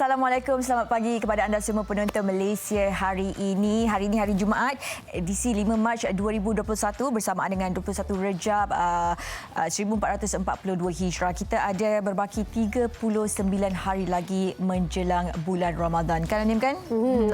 Assalamualaikum, selamat pagi kepada anda semua penonton Malaysia hari ini. Hari ini hari Jumaat, edisi 5 Mac 2021 bersamaan dengan 21 Rejab 1442 Hijrah. Kita ada berbaki 39 hari lagi menjelang bulan Ramadan. Kan Anim kan?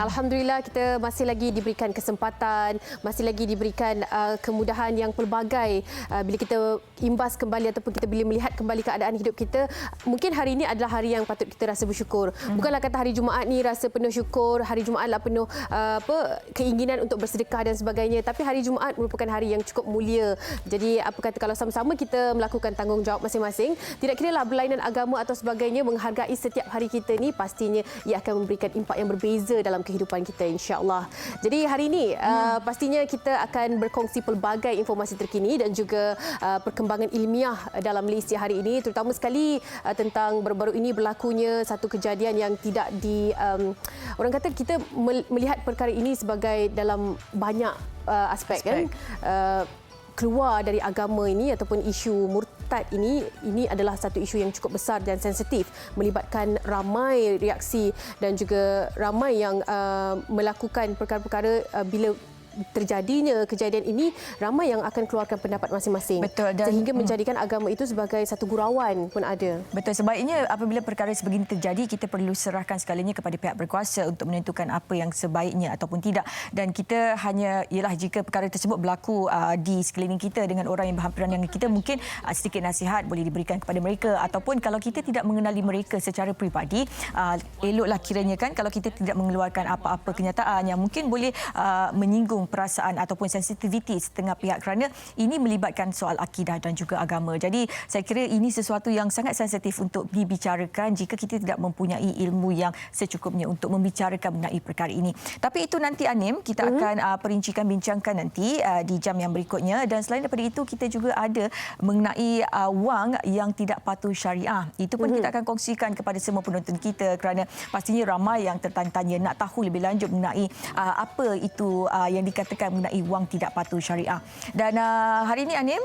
Alhamdulillah kita masih lagi diberikan kesempatan, masih lagi diberikan kemudahan yang pelbagai bila kita imbas kembali ataupun kita bila melihat kembali keadaan hidup kita. Mungkin hari ini adalah hari yang patut kita rasa bersyukur. Bukanlah kata hari Jumaat ni rasa penuh syukur, hari Jumaat lah penuh keinginan untuk bersedekah dan sebagainya, tapi hari Jumaat merupakan hari yang cukup mulia. Jadi apa kata kalau sama-sama kita melakukan tanggungjawab masing-masing, tidak kiralah berlainan agama atau sebagainya, menghargai setiap hari kita ni, pastinya ia akan memberikan impak yang berbeza dalam kehidupan kita, insya-Allah. Jadi hari ini pastinya kita akan berkongsi pelbagai informasi terkini dan juga perkembangan ilmiah dalam Malaysia hari ini, terutama sekali tentang baru-baru ini berlakunya satu kejadian yang tidak orang kata kita melihat perkara ini sebagai dalam banyak aspek. Kan keluar dari agama ini ataupun isu murtad ini adalah satu isu yang cukup besar dan sensitif, melibatkan ramai reaksi dan juga ramai yang melakukan perkara-perkara. Bila terjadinya kejadian ini, ramai yang akan keluarkan pendapat masing-masing. Betul, dan sehingga menjadikan agama itu sebagai satu gurauan pun ada. Betul, sebaiknya apabila perkara sebegini terjadi, kita perlu serahkan segalanya kepada pihak berkuasa untuk menentukan apa yang sebaiknya ataupun tidak. Dan kita hanya, ialah jika perkara tersebut berlaku di sekeliling kita dengan orang yang berhampiran dengan kita, mungkin sedikit nasihat boleh diberikan kepada mereka, ataupun kalau kita tidak mengenali mereka secara peribadi, eloklah kiranya kan kalau kita tidak mengeluarkan apa-apa kenyataan yang mungkin boleh menyinggung perasaan ataupun sensitiviti setengah pihak, kerana ini melibatkan soal akidah dan juga agama. Jadi saya kira ini sesuatu yang sangat sensitif untuk dibicarakan jika kita tidak mempunyai ilmu yang secukupnya untuk membicarakan mengenai perkara ini. Tapi itu nanti Anim, kita akan perincikan bincangkan nanti di jam yang berikutnya. Dan selain daripada itu, kita juga ada mengenai wang yang tidak patuh syariah. Itu pun kita akan kongsikan kepada semua penonton kita, kerana pastinya ramai yang tertanya-tanya nak tahu lebih lanjut mengenai apa itu yang dikatakan mengenai wang tidak patuh syariah. Dan hari ini Anim,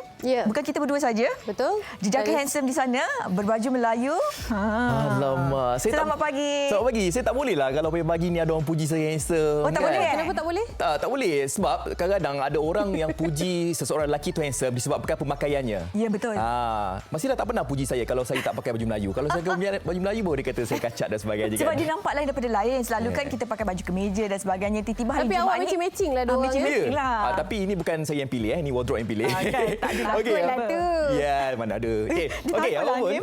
bukan kita berdua saja. Betul. Jejaka handsome di sana, berbaju Melayu. Alamak. Selamat pagi. Selamat pagi. Saya tak boleh lah kalau pagi ni ada orang puji saya handsome. Oh, tak boleh? Kenapa tak boleh? Tak boleh. Sebab kadang-kadang ada orang yang puji seseorang lelaki tu handsome disebabkan pemakaiannya. Ya, betul. Masihlah tak pernah puji saya kalau saya tak pakai baju Melayu. Kalau saya pakai baju Melayu baru dia kata saya kacak dan sebagainya. Sebab dia nampak lain daripada lain. Selalu kan kita pakai baju kemeja dan sebagainya. Tiba-tiba hari Tapi Jumaat awak ni matching-matching lah dua orang. matching lah. Tapi ini bukan saya yang pilih. Ini wardrobe yang pilih. Kan, tak ada Okey. lah tu. Ya, mana ada. Okey, apa pun.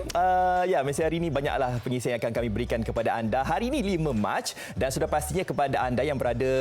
Ya, masa hari ini banyaklah pengisian yang akan kami berikan kepada anda. Hari ini 5 Mac dan sudah pastinya kepada anda yang berada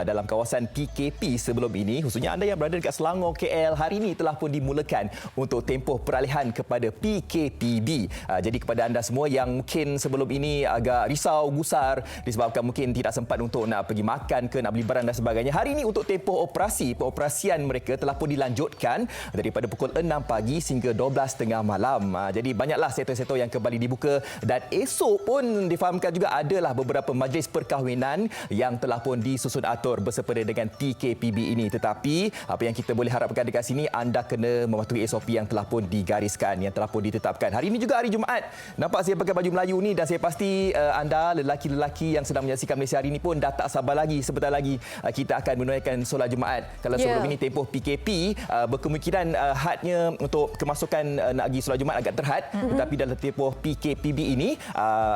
dalam kawasan PKP sebelum ini, khususnya anda yang berada dekat Selangor, KL, hari ini telah pun dimulakan untuk tempoh peralihan kepada PKPB. Jadi kepada anda semua yang mungkin sebelum ini agak risau, gusar disebabkan mungkin tidak sempat untuk nak pergi makan ke, nak beli barang dan sebagainya, hari ini untuk tempoh pengoperasian mereka telah pun dilanjutkan daripada pukul 6 pagi sehingga 12.30 malam. Jadi banyaklah sektor-sektor yang kembali dibuka dan esok pun difahamkan juga adalah beberapa majlis perkahwinan yang telah pun disusun atur bersempena dengan PKPB ini. Tetapi apa yang kita boleh harapkan dekat sini, anda kena mematuhi SOP yang telah pun digariskan, yang telah pun ditetapkan. Hari ini juga hari Jumaat. Nampak saya pakai baju Melayu ni dan saya pasti anda lelaki-lelaki yang sedang menyaksikan Malaysia hari ini pun dah tak sabar lagi. Sebentar lagi kita akan menunaikan solat Jumaat. Kalau sebelum ini tempoh PKP, berkemungkinan hadnya untuk kemasukan nak pergi solat Jumaat agak terhad. Tetapi dalam tempoh PKPB ini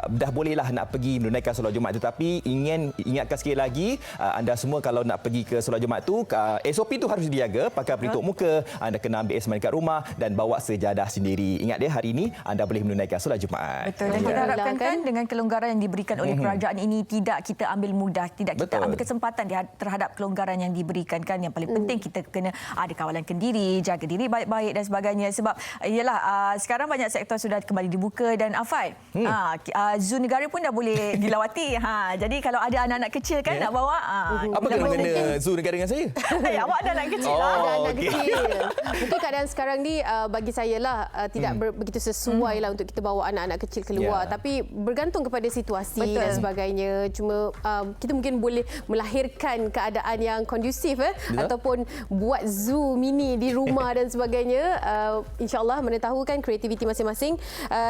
dah bolehlah nak pergi menunaikan solat Jumaat. Tetapi ingin ingatkan sekali lagi, anda semua kalau nak pergi ke solat Jumaat tu, SOP tu harus dijaga. Pakai pelitup muka, anda kena ambil esman dekat rumah dan bawa sejadah sendiri. Ingat dia, hari ini anda boleh menunaikan solat Jumaat. Betul. Dan kita harapkan kan dengan kelonggaran yang diberikan oleh kerajaan ini, tidak kita ambil mudah, tidak kita ambil kesempatan terhadap kelonggaran yang diberikan kan. Yang paling penting kita kena ada kawalan kendiri, jaga diri baik-baik dan sebagainya. Sebab ialah sekarang banyak sektor sudah kembali dibuka dan Afai, zoo negara pun dah boleh dilawati. Jadi kalau ada anak-anak kecil kan nak bawa, apa kena zoo negara dengan saya? Awak ada anak kecil lah. Ada anak kecil. Mungkin keadaan sekarang ni bagi saya lah tidak begitu sesuai lah untuk kita bawa anak-anak kecil keluar. Tapi bergantung kepada situasi dan sebagainya. Cuma kita mungkin boleh melahirkan keadaan keadaan yang kondusif ataupun buat zoo mini di rumah dan sebagainya. InsyaAllah mana tahu kan kreativiti masing-masing.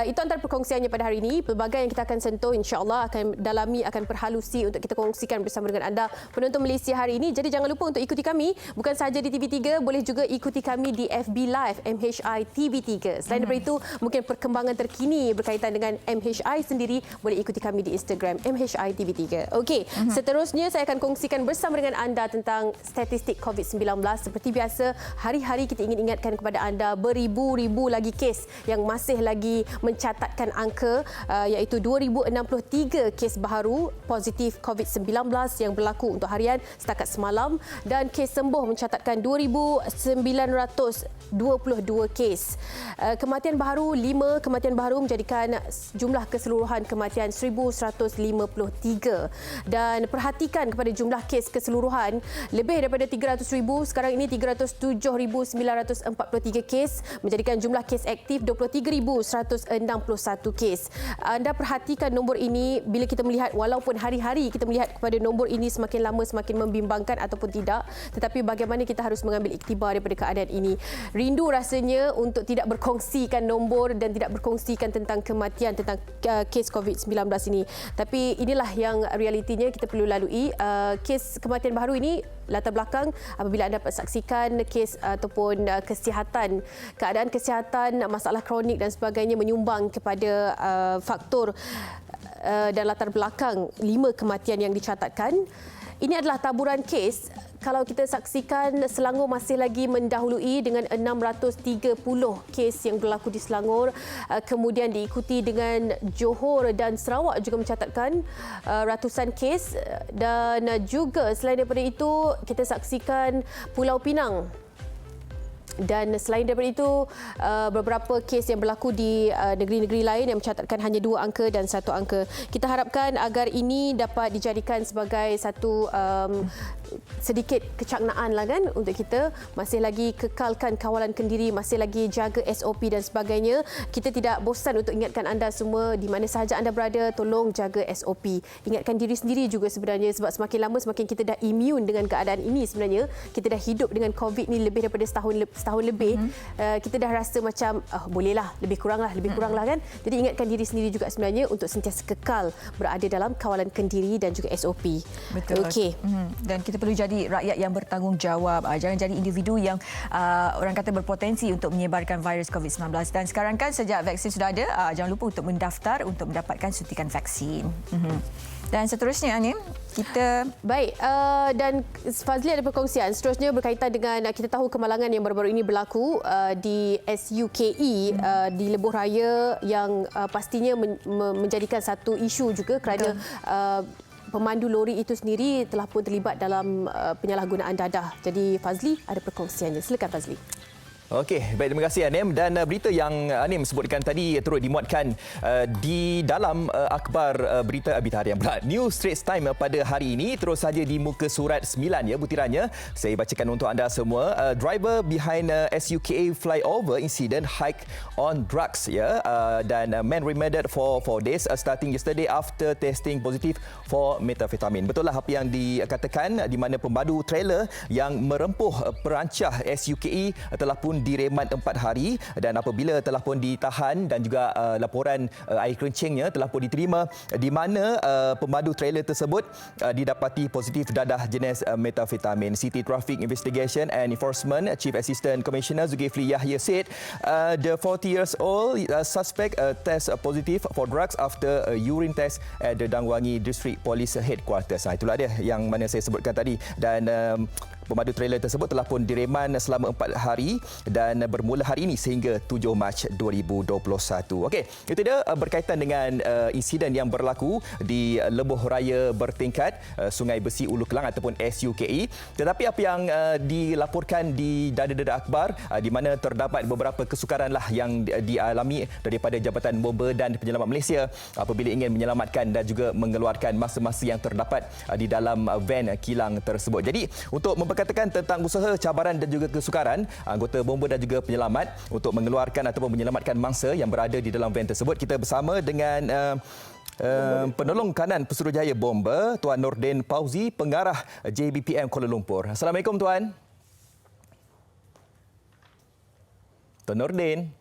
Itu antara perkongsiannya pada hari ini. Pelbagai yang kita akan sentuh insyaAllah akan dalami, akan perhalusi untuk kita kongsikan bersama dengan anda penonton Malaysia hari ini. Jadi jangan lupa untuk ikuti kami bukan sahaja di TV3, boleh juga ikuti kami di FB Live MHI TV3. Selain daripada itu, mungkin perkembangan terkini berkaitan dengan MHI sendiri boleh ikuti kami di Instagram MHI TV3. Okey, seterusnya saya akan kongsikan bersama dengan anda tentang statistik COVID-19. Seperti biasa, hari-hari kita ingin ingatkan kepada anda beribu-ribu lagi kes yang masih lagi mencatatkan angka iaitu 2063 kes baharu positif COVID-19 yang berlaku untuk harian setakat semalam dan kes sembuh mencatatkan 2,922 kes. Kematian baharu 5 kematian baharu menjadikan jumlah keseluruhan kematian 1,153 dan perhatikan kepada jumlah kes keseluruhan lebih daripada 300,000 sekarang ini 307,943 kes menjadikan jumlah kes aktif 23,161 kes. Anda perhatikan nombor ini bila kita melihat walaupun hari-hari kita melihat kepada nombor ini semakin lama semakin membimbangkan ataupun tidak, tetapi bagaimana kita harus mengambil iktibar daripada keadaan ini. Rindu rasanya untuk tidak berkongsikan nombor dan tidak berkongsikan tentang kematian, tentang kes COVID-19 ini. Tapi inilah yang realitinya kita perlu lalui. Kes kematian baru ini latar belakang apabila anda saksikan kes ataupun kesihatan, keadaan kesihatan, masalah kronik dan sebagainya menyumbang kepada faktor dan latar belakang 5 kematian yang dicatatkan. Ini adalah taburan kes. Kalau kita saksikan, Selangor masih lagi mendahului dengan 630 kes yang berlaku di Selangor. Kemudian diikuti dengan Johor dan Sarawak juga mencatatkan ratusan kes. Dan juga selain daripada itu, kita saksikan Pulau Pinang. Dan selain daripada itu, beberapa kes yang berlaku di negeri-negeri lain yang mencatatkan hanya 2 angka dan 1 angka. Kita harapkan agar ini dapat dijadikan sebagai satu sedikit kecaknaan lah kan untuk kita masih lagi kekalkan kawalan kendiri, masih lagi jaga SOP dan sebagainya. Kita tidak bosan untuk ingatkan anda semua di mana sahaja anda berada, tolong jaga SOP. Ingatkan diri sendiri juga sebenarnya sebab semakin lama semakin kita dah imun dengan keadaan ini sebenarnya. Kita dah hidup dengan COVID ni lebih daripada setahun lebih. Kita dah rasa macam bolehlah, lebih kuranglah kan. Jadi ingatkan diri sendiri juga sebenarnya untuk sentiasa kekal berada dalam kawalan kendiri dan juga SOP. Betul. Okey. Dan kita perlu jadi rakyat yang bertanggungjawab. Jangan jadi individu yang orang kata berpotensi untuk menyebarkan virus COVID-19. Dan sekarang kan sejak vaksin sudah ada, jangan lupa untuk mendaftar untuk mendapatkan suntikan vaksin. Dan seterusnya Anim, kita baik, dan Fazli ada perkongsian seterusnya berkaitan dengan kita tahu kemalangan yang baru-baru ini berlaku di SUKE di Lebuh Raya yang pastinya menjadikan satu isu juga kerana pemandu lori itu sendiri telah pun terlibat dalam penyalahgunaan dadah. Jadi Fazli ada perkongsiannya. Silakan Fazli. Okey, baik, terima kasih Anim. Dan berita yang Anim sebutkan tadi turut dimuatkan di dalam akhbar berita harian pula New Straits Times pada hari ini. Terus saja di muka surat 9 ya butirannya. Saya bacakan untuk anda semua. Driver behind SUKA flyover incident hike on drugs ya. Dan man remanded for 4 days starting yesterday after testing positive for methamphetamine. Betul lah apa yang dikatakan di mana pemandu trailer yang merempuh perancah SUKE telah pun diremand 4 hari dan apabila telah pun ditahan dan juga laporan air kencingnya telah pun diterima di mana pemandu trailer tersebut didapati positif dadah jenis methamphetamine. City Traffic Investigation and Enforcement Chief Assistant Commissioner Zulkifli Yahya said the 40 years old suspect test positive for drugs after a urine test at the Dangwangi District Police Headquarters. Itulah dia yang mana saya sebutkan tadi. Dan pemandu trailer tersebut telah pun diremand selama 4 hari dan bermula hari ini sehingga 7 Mac 2021. Okey, itu dia berkaitan dengan insiden yang berlaku di Lebuh Raya Bertingkat Sungai Besi Ulu Kelang ataupun SUKE. Tetapi apa yang dilaporkan di dada-dada akhbar di mana terdapat beberapa kesukaran lah yang dialami daripada Jabatan Bomba dan Penyelamat Malaysia apabila ingin menyelamatkan dan juga mengeluarkan masa-masa yang terdapat di dalam van kilang tersebut. Jadi untuk katakan tentang usaha, cabaran dan juga kesukaran anggota bomba dan juga penyelamat untuk mengeluarkan ataupun menyelamatkan mangsa yang berada di dalam van tersebut. Kita bersama dengan penolong kanan Pesuruhjaya Bomba, Tuan Nordin Pauzi, pengarah JBPM Kuala Lumpur. Assalamualaikum Tuan. Tuan Nordin.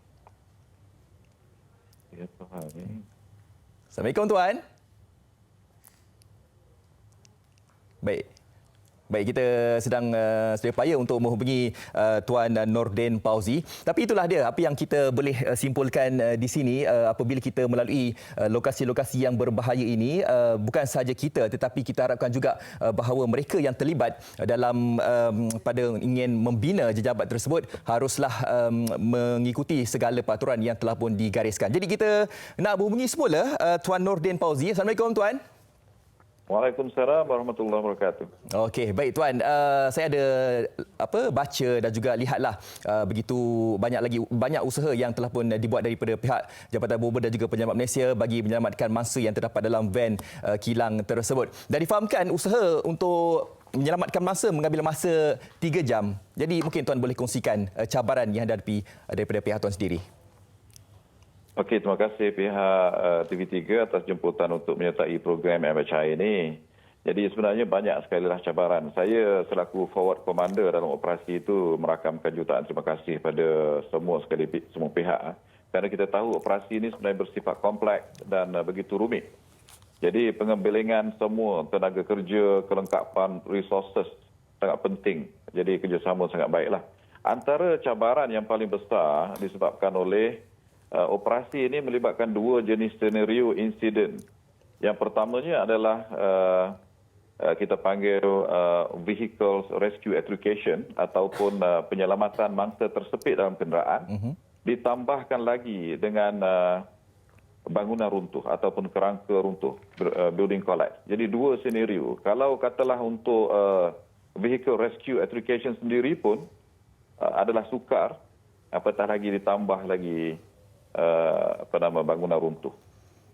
Ya, Tuhan. Assalamualaikum Tuan. Baik, kita sedang sedia upaya untuk menghubungi Tuan Nordin Pauzi. Tapi itulah dia apa yang kita boleh simpulkan di sini apabila kita melalui lokasi-lokasi yang berbahaya ini. Bukan sahaja kita tetapi kita harapkan juga bahawa mereka yang terlibat dalam pada ingin membina jejabat tersebut haruslah mengikuti segala peraturan yang telah pun digariskan. Jadi kita nak menghubungi semula Tuan Nordin Pauzi. Assalamualaikum Tuan. Waalaikumsalam warahmatullahi wabarakatuh. Okey, baik Tuan. Saya ada baca dan juga lihatlah begitu banyak usaha yang telah pun dibuat daripada pihak Jabatan Bomba dan juga Penyelamat Malaysia bagi menyelamatkan mangsa yang terdapat dalam van kilang tersebut. Dan difahamkan usaha untuk menyelamatkan mangsa mengambil masa 3 jam. Jadi mungkin Tuan boleh kongsikan cabaran yang dihadapi daripada pihak Tuan sendiri. Okey, terima kasih pihak TV3 atas jemputan untuk menyertai program MHI ini. Jadi sebenarnya banyak sekali lah cabaran. Saya selaku forward commander dalam operasi itu merakamkan jutaan terima kasih pada semua pihak. Kerana kita tahu operasi ini sebenarnya bersifat kompleks dan begitu rumit. Jadi pengembelingan semua tenaga kerja, kelengkapan resources sangat penting. Jadi kerjasama sangat baiklah. Antara cabaran yang paling besar disebabkan oleh operasi ini melibatkan 2 jenis senario insiden. Yang pertamanya adalah kita panggil vehicle rescue education ataupun penyelamatan mangsa tersepit dalam kenderaan. Ditambahkan lagi dengan bangunan runtuh ataupun kerangka runtuh, building collapse. Jadi 2 senario. Kalau katalah untuk vehicle rescue education sendiri pun adalah sukar, apatah lagi ditambah lagi bangunan runtuh.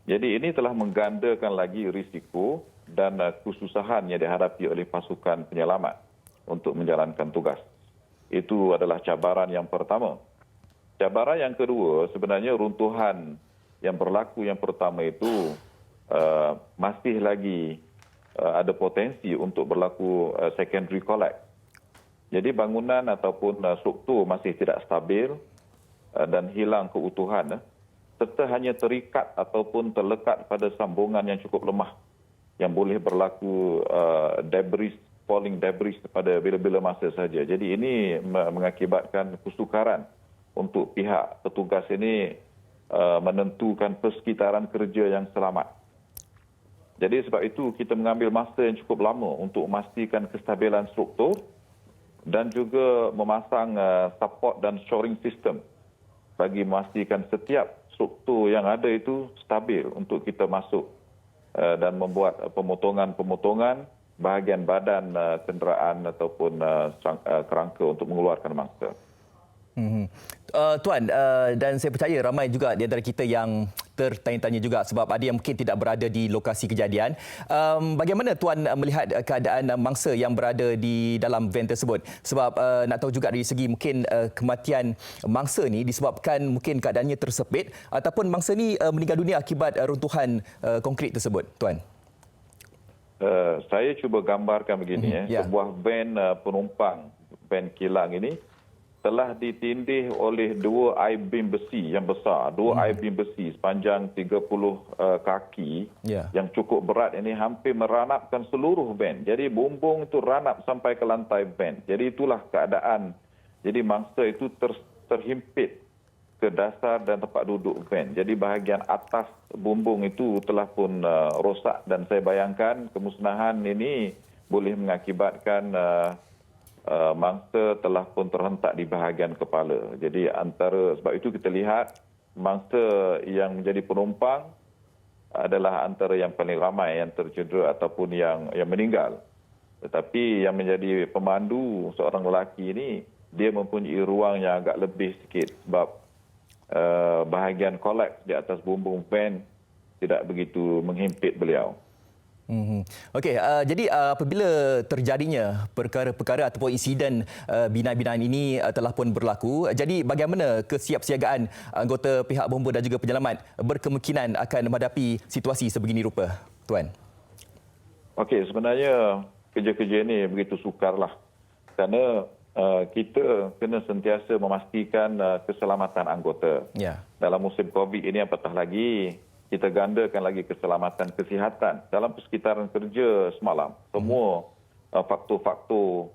Jadi ini telah menggandakan lagi risiko dan kesusahan yang dihadapi oleh pasukan penyelamat untuk menjalankan tugas. Itu adalah cabaran yang pertama. Cabaran yang kedua, sebenarnya runtuhan yang berlaku yang pertama itu masih lagi ada potensi untuk berlaku secondary collapse. Jadi bangunan ataupun struktur masih tidak stabil dan hilang keutuhan, serta hanya terikat ataupun terlekat pada sambungan yang cukup lemah yang boleh berlaku falling debris pada bila-bila masa saja. Jadi ini mengakibatkan kesukaran untuk pihak petugas ini menentukan persekitaran kerja yang selamat. Jadi sebab itu kita mengambil masa yang cukup lama untuk memastikan kestabilan struktur dan juga memasang support dan shoring system bagi memastikan setiap struktur yang ada itu stabil untuk kita masuk dan membuat pemotongan bahagian badan kenderaan ataupun kerangka untuk mengeluarkan mangsa. Tuan, dan saya percaya ramai juga di antara kita yang tertanya-tanya juga sebab ada yang mungkin tidak berada di lokasi kejadian. Bagaimana Tuan melihat keadaan mangsa yang berada di dalam van tersebut? Sebab nak tahu juga dari segi mungkin kematian mangsa ni disebabkan mungkin keadaannya tersepit ataupun mangsa ni meninggal dunia akibat runtuhan konkrit tersebut, Tuan. Saya cuba gambarkan begini. Sebuah van penumpang, van kilang ini telah ditindih oleh 2 I-beam besi yang besar. 2 I-beam besi sepanjang 30 kaki yang cukup berat ini hampir meranapkan seluruh van. Jadi bumbung itu ranap sampai ke lantai van. Jadi itulah keadaan. Jadi mangsa itu terhimpit ke dasar dan tempat duduk van. Jadi bahagian atas bumbung itu telah pun rosak dan saya bayangkan kemusnahan ini boleh mengakibatkan mangsa telah pun terhentak di bahagian kepala. Jadi sebab itu kita lihat mangsa yang menjadi penumpang adalah antara yang paling ramai yang tercedera ataupun yang meninggal. Tetapi yang menjadi pemandu seorang lelaki ini, dia mempunyai ruang yang agak lebih sikit sebab bahagian kolaps di atas bumbung van tidak begitu menghimpit beliau. Okey, jadi apabila terjadinya perkara-perkara ataupun insiden binaan-binaan ini telah pun berlaku, jadi bagaimana kesiapsiagaan anggota pihak bomba dan juga penyelamat berkemungkinan akan menghadapi situasi sebegini rupa, Tuan? Okey, sebenarnya kerja-kerja ini begitu sukarlah. Kerana kita kena sentiasa memastikan keselamatan anggota. Ya. Dalam musim COVID ini apatah lagi, kita gandakan lagi keselamatan kesihatan. Dalam persekitaran kerja semalam, semua faktor-faktor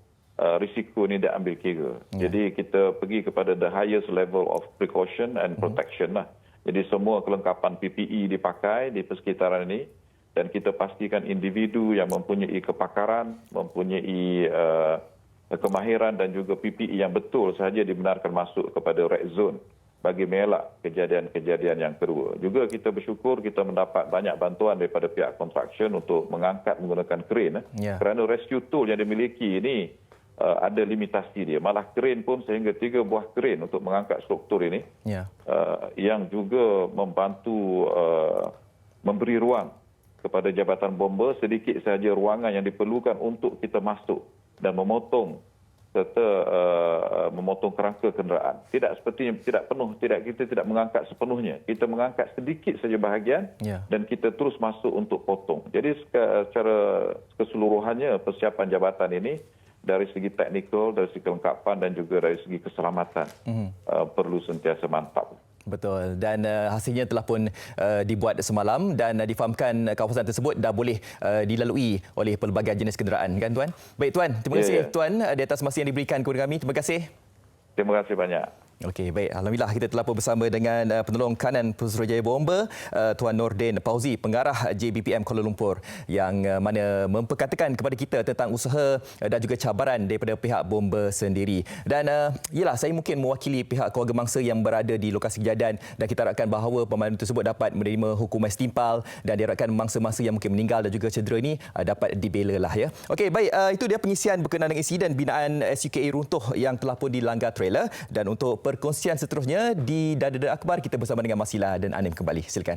risiko ini diambil kira. Jadi kita pergi kepada the highest level of precaution and protection lah. Jadi semua kelengkapan PPE dipakai di persekitaran ini dan kita pastikan individu yang mempunyai kepakaran, mempunyai kemahiran dan juga PPE yang betul sahaja dibenarkan masuk kepada red zone bagi mengelak kejadian-kejadian yang kedua. Juga kita bersyukur kita mendapat banyak bantuan daripada pihak construction untuk mengangkat menggunakan kren. Kerana rescue tool yang dimiliki ini ada limitasi dia. Malah kren pun sehingga 3 buah kren untuk mengangkat struktur ini yang juga membantu memberi ruang kepada jabatan bomba sedikit sahaja ruangan yang diperlukan untuk kita masuk dan memotong serta memotong kerangka kenderaan. Tidak seperti tidak penuh, kita tidak mengangkat sepenuhnya. Kita mengangkat sedikit saja bahagian dan kita terus masuk untuk potong. Jadi secara keseluruhannya persiapan jabatan ini dari segi teknikal, dari segi kelengkapan dan juga dari segi keselamatan perlu sentiasa mantap. Betul, dan hasilnya telah pun dibuat semalam dan difahamkan kawasan tersebut dah boleh dilalui oleh pelbagai jenis kenderaan, kan Tuan? Baik Tuan, terima kasih Tuan di atas masa yang diberikan kepada kami. Terima kasih. Terima kasih banyak. Okey, baik. Alhamdulillah kita telah pun bersama dengan penolong kanan Putrajaya Bomba, Tuan Nordin Pauzi, pengarah JBPM Kuala Lumpur yang mana memperkatakan kepada kita tentang usaha dan juga cabaran daripada pihak bomba sendiri. Dan yalah, saya mungkin mewakili pihak keluarga mangsa yang berada di lokasi kejadian dan kita harapkan bahawa pemandu tersebut dapat menerima hukuman setimpal dan diharapkan mangsa-mangsa yang mungkin meninggal dan juga cedera ini dapat dibela lah ya. Okey, baik. Itu dia pengisian berkenaan dengan insiden binaan SUKA runtuh yang telah pun dilanggar trailer. Dan untuk perkongsian seterusnya di Dada Akhbar kita bersama dengan Masila dan Anim kembali. Silakan.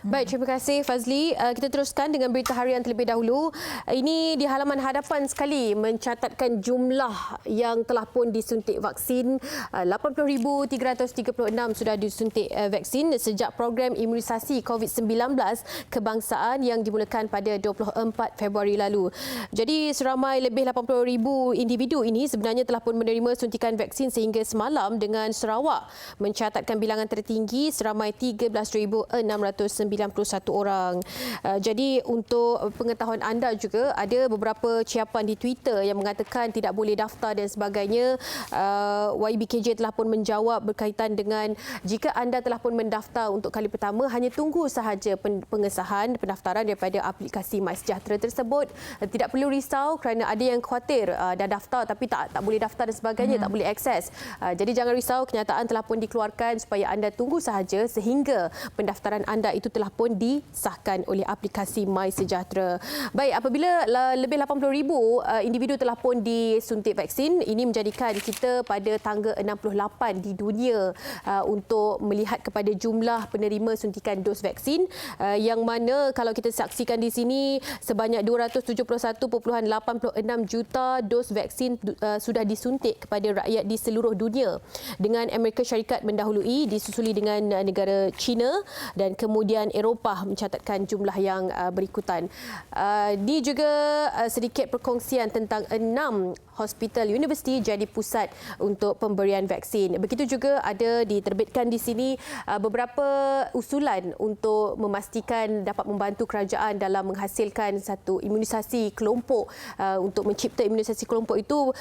Baik, terima kasih Fazli. Kita teruskan dengan berita harian terlebih dahulu. Ini di halaman hadapan sekali mencatatkan jumlah yang telah pun disuntik vaksin. 80,336 sudah disuntik vaksin sejak program imunisasi COVID-19 kebangsaan yang dimulakan pada 24 Februari lalu. Jadi seramai lebih 80,000 individu ini sebenarnya telah pun menerima suntikan vaksin sehingga semalam dengan Sarawak mencatatkan bilangan tertinggi seramai 13,691 orang. Jadi untuk pengetahuan anda juga ada beberapa ciapan di Twitter yang mengatakan tidak boleh daftar dan sebagainya. YBKJ telah pun menjawab berkaitan dengan jika anda telah pun mendaftar untuk kali pertama hanya tunggu sahaja pengesahan pendaftaran daripada aplikasi MySejahtera tersebut. Tidak perlu risau kerana ada yang khawatir dah daftar tapi tak boleh daftar dan sebagainya, tak boleh akses. Jadi jangan risau, kenyataan telah pun dikeluarkan supaya anda tunggu sahaja sehingga pendaftaran anda itu telah pun disahkan oleh aplikasi MySejahtera. Baik, apabila lebih 80,000 individu telah pun disuntik vaksin, ini menjadikan kita pada tangga 68 di dunia untuk melihat kepada jumlah penerima suntikan dos vaksin yang mana kalau kita saksikan di sini sebanyak 271.86 juta dos vaksin sudah disuntik kepada rakyat di seluruh dunia, dengan Amerika Syarikat mendahului disusuli dengan negara China dan kemudian Eropah mencatatkan jumlah yang berikutan. Ini juga sedikit perkongsian tentang 6 hospital universiti jadi pusat untuk pemberian vaksin. Begitu juga ada diterbitkan di sini beberapa usulan untuk memastikan dapat membantu kerajaan dalam menghasilkan satu imunisasi kelompok. Untuk mencipta imunisasi kelompok itu,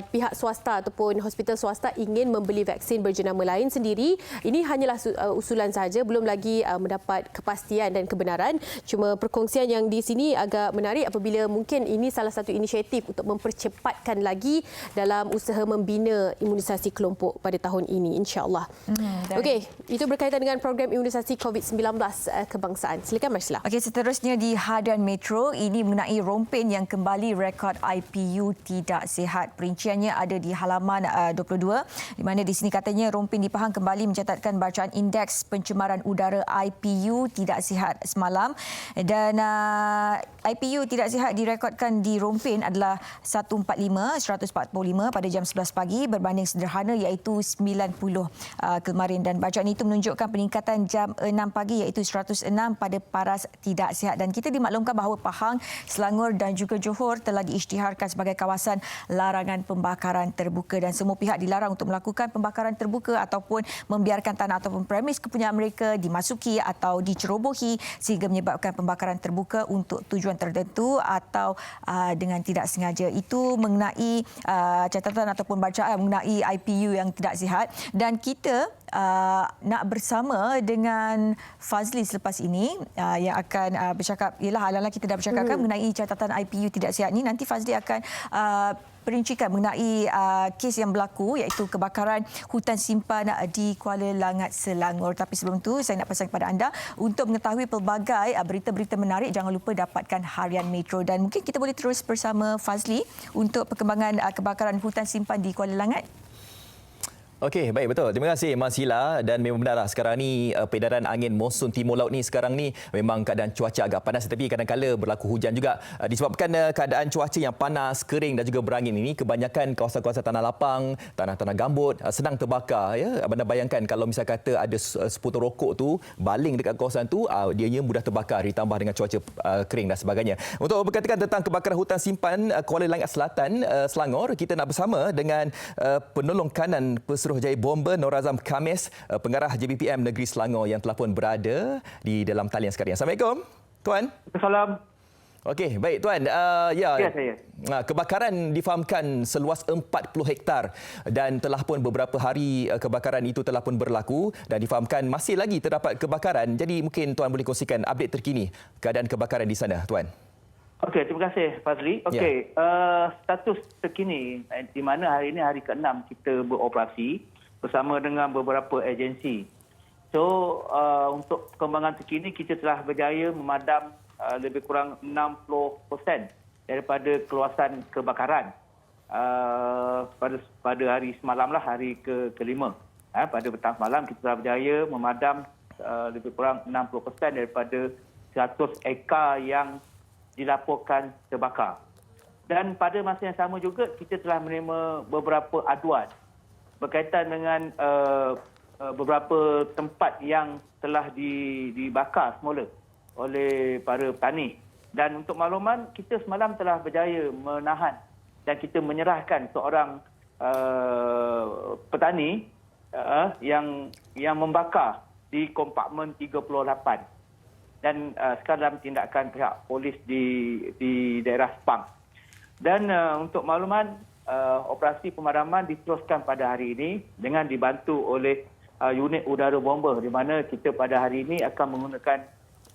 pihak swasta ataupun hospital swasta ingin membeli vaksin berjenama lain sendiri. Ini hanyalah usulan sahaja, belum lagi mendapat kepastian dan kebenaran. Cuma perkongsian yang di sini agak menarik apabila mungkin ini salah satu inisiatif untuk mempercepatkan lagi dalam usaha membina imunisasi kelompok pada tahun ini, insya-Allah. Okey, itu berkaitan dengan program imunisasi COVID-19 kebangsaan. Silakan Marsila. Okey, seterusnya di hadian Metro, ini mengenai rompen yang kembali rekod IPU tidak sihat. Perinciannya ada di halaman 22 di mana di sini katanya rompen di Pahang kembali mencatatkan bacaan indeks pencemaran udara IPU IPU tidak sihat semalam dan IPU tidak sihat direkodkan di Rompin adalah 145 pada jam 11 pagi berbanding sederhana iaitu 90 kemarin, dan bacaan itu menunjukkan peningkatan jam 6 pagi iaitu 106 pada paras tidak sihat. Dan kita dimaklumkan bahawa Pahang, Selangor dan juga Johor telah diisytiharkan sebagai kawasan larangan pembakaran terbuka dan semua pihak dilarang untuk melakukan pembakaran terbuka ataupun membiarkan tanah ataupun premis kepunyaan mereka dimasuki atau dicerobohi sehingga menyebabkan pembakaran terbuka untuk tujuan tertentu atau dengan tidak sengaja. Itu mengenai catatan ataupun bacaan mengenai IPU yang tidak sihat, dan kita nak bersama dengan Fazli selepas ini yang akan bercakap. Ialah ala-ala kita dah bercakapkan mengenai catatan IPU tidak sihat ni. Nanti Fazli akan perincikan mengenai kes yang berlaku iaitu kebakaran hutan simpan di Kuala Langat, Selangor. Tapi sebelum itu saya nak pesan kepada anda untuk mengetahui pelbagai berita-berita menarik, jangan lupa dapatkan Harian Metro, dan mungkin kita boleh terus bersama Fazli untuk perkembangan kebakaran hutan simpan di Kuala Langat. Okey, baik, betul. Terima kasih Mas Hila, dan memang benarlah sekarang ni peredaran angin monsun timur laut ni sekarang ni memang keadaan cuaca agak panas, tetapi kadang-kadang berlaku hujan juga. Disebabkan keadaan cuaca yang panas, kering dan juga berangin ini, kebanyakan kawasan-kawasan tanah lapang, tanah-tanah gambut senang terbakar, ya. Anda bayangkan kalau misal kata ada seputar rokok tu baling dekat kawasan tu, dianya mudah terbakar ditambah dengan cuaca kering dan sebagainya. Untuk berkatakan tentang kebakaran hutan simpan Kuala Langat Selatan, Selangor, kita nak bersama dengan penolong kanan Pesuruhjaya Bomber Nur Azam Khamis, pengarah JBPM Negeri Selangor yang telah pun berada di dalam talian sekarang. Assalamualaikum, Tuan. Salam. Okey, baik Tuan. Ya, saya. Kebakaran difahamkan seluas 40 hektar dan telah pun beberapa hari kebakaran itu telah pun berlaku dan difahamkan masih lagi terdapat kebakaran. Jadi mungkin Tuan boleh kongsikan update terkini keadaan kebakaran di sana, Tuan. Okey, terima kasih Fazli. Okey, status terkini di mana hari ini hari ke-6 kita beroperasi bersama dengan beberapa agensi. So, untuk perkembangan terkini kita telah berjaya memadam lebih kurang 60% daripada keluasan kebakaran pada hari semalam lah, hari ke-5. Pada petang semalam kita telah berjaya memadam lebih kurang 60% daripada 100 ekar yang dilaporkan terbakar. Dan pada masa yang sama juga kita telah menerima beberapa aduan berkaitan dengan beberapa tempat yang telah dibakar semula oleh para petani. Dan untuk makluman, kita semalam telah berjaya menahan dan kita menyerahkan seorang petani yang membakar di kompartmen 38. Dan sekarang dalam tindakan pihak polis di daerah Sepang. Dan untuk makluman, operasi pemadaman diteruskan pada hari ini dengan dibantu oleh unit udara bomber, di mana kita pada hari ini akan menggunakan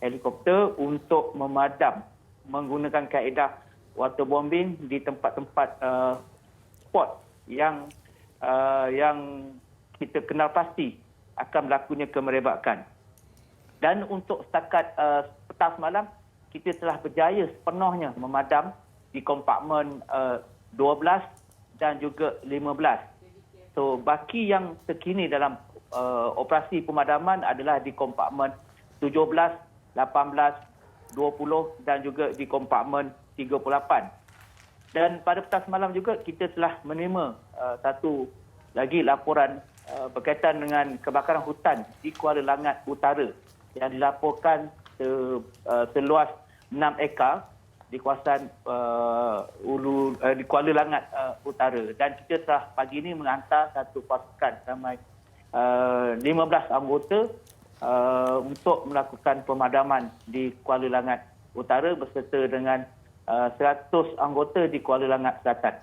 helikopter untuk memadam menggunakan kaedah waterbombing di tempat-tempat spot yang kita kenal pasti akan berlakunya kemerebakan. Dan untuk setakat petang semalam, kita telah berjaya sepenuhnya memadam di kompartmen 12 dan juga 15. So, baki yang terkini dalam operasi pemadaman adalah di kompartmen 17, 18, 20 dan juga di kompartmen 38. Dan pada petang semalam juga kita telah menerima satu lagi laporan berkaitan dengan kebakaran hutan di Kuala Langat Utara yang dilaporkan seluas 6 ekar di kawasan di Kuala Langat Utara. Dan kita telah pagi ini menghantar satu pasukan ramai 15 anggota untuk melakukan pemadaman di Kuala Langat Utara berserta dengan 100 anggota di Kuala Langat Selatan.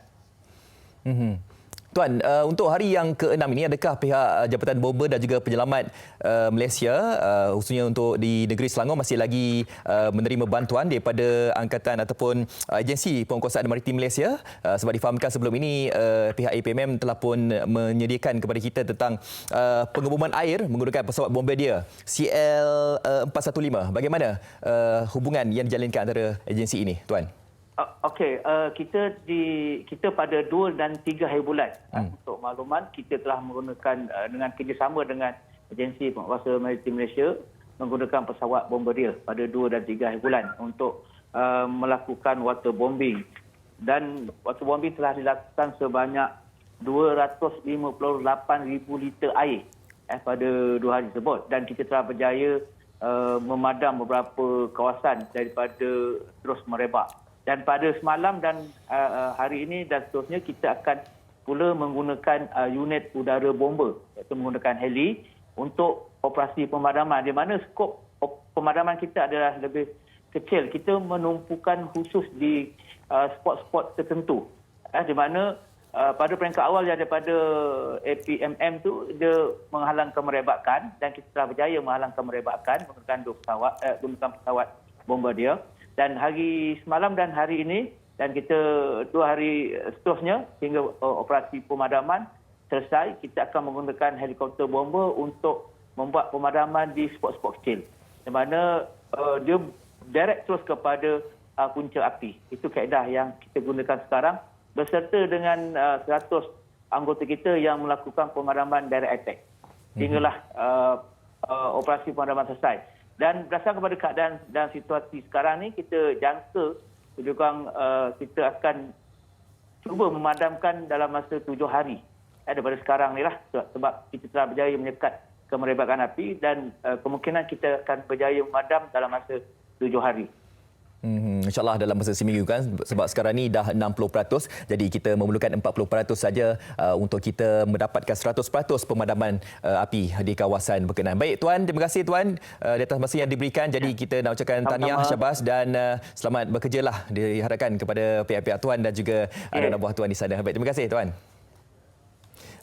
Tuan, untuk hari yang ke-6 ini, adakah pihak Jabatan Bomber dan juga Penyelamat Malaysia, khususnya untuk di negeri Selangor, masih lagi menerima bantuan daripada angkatan ataupun agensi penguasaan maritim Malaysia? Sebab difahamkan sebelum ini pihak APMM telah pun menyediakan kepada kita tentang pengeboman air menggunakan pesawat Bombardier CL-415. Bagaimana hubungan yang dijalinkan antara agensi ini, Tuan? Okey, kita pada 2 dan 3 hari bulan. Untuk makluman, kita telah menggunakan dengan kerjasama dengan agensi penguasa maritim Malaysia menggunakan pesawat Bombardier pada 2 dan 3 hari bulan untuk melakukan waterbombing. Dan waterbombing telah dilakukan sebanyak 258,000 liter air pada 2 hari tersebut. Dan kita telah berjaya memadam beberapa kawasan daripada terus merebak. Dan pada semalam dan hari ini dan seterusnya kita akan pula menggunakan unit udara bomber, iaitu menggunakan heli untuk operasi pemadaman, di mana skop pemadaman kita adalah lebih kecil. Kita menumpukan khusus di spot-spot tertentu, di mana pada peringkat awal daripada APMM tu dia menghalang kemerebakan, dan kita telah berjaya menghalang kemerebakan menggunakan pesawat Bombardier. Dan hari semalam dan hari ini dan kita 2 hari seterusnya hingga operasi pemadaman selesai, kita akan menggunakan helikopter bomber untuk membuat pemadaman di spot-spot kecil, di mana dia direct terus kepada punca api. Itu kaedah yang kita gunakan sekarang beserta dengan 100 anggota kita yang melakukan pemadaman direct attack hinggalah operasi pemadaman selesai. Dan berdasarkan kepada keadaan dan situasi sekarang ni, kita jangka kita akan cuba memadamkan dalam masa 7 hari daripada sekarang ni lah, sebab kita telah berjaya menyekat kemerebakan api dan kemungkinan kita akan berjaya memadam dalam masa 7 hari. InsyaAllah dalam masa seminggu kan, sebab sekarang ni dah 60%, jadi kita memerlukan 40% saja untuk kita mendapatkan 100% pemadaman api di kawasan berkenaan. Baik Tuan, terima kasih Tuan di atas masa yang diberikan. Jadi kita nak ucapkan tahniah Syabas dan selamat bekerjalah diharapkan kepada pihak-pihak Tuan dan juga anak buah Tuan di sana. Baik, terima kasih Tuan.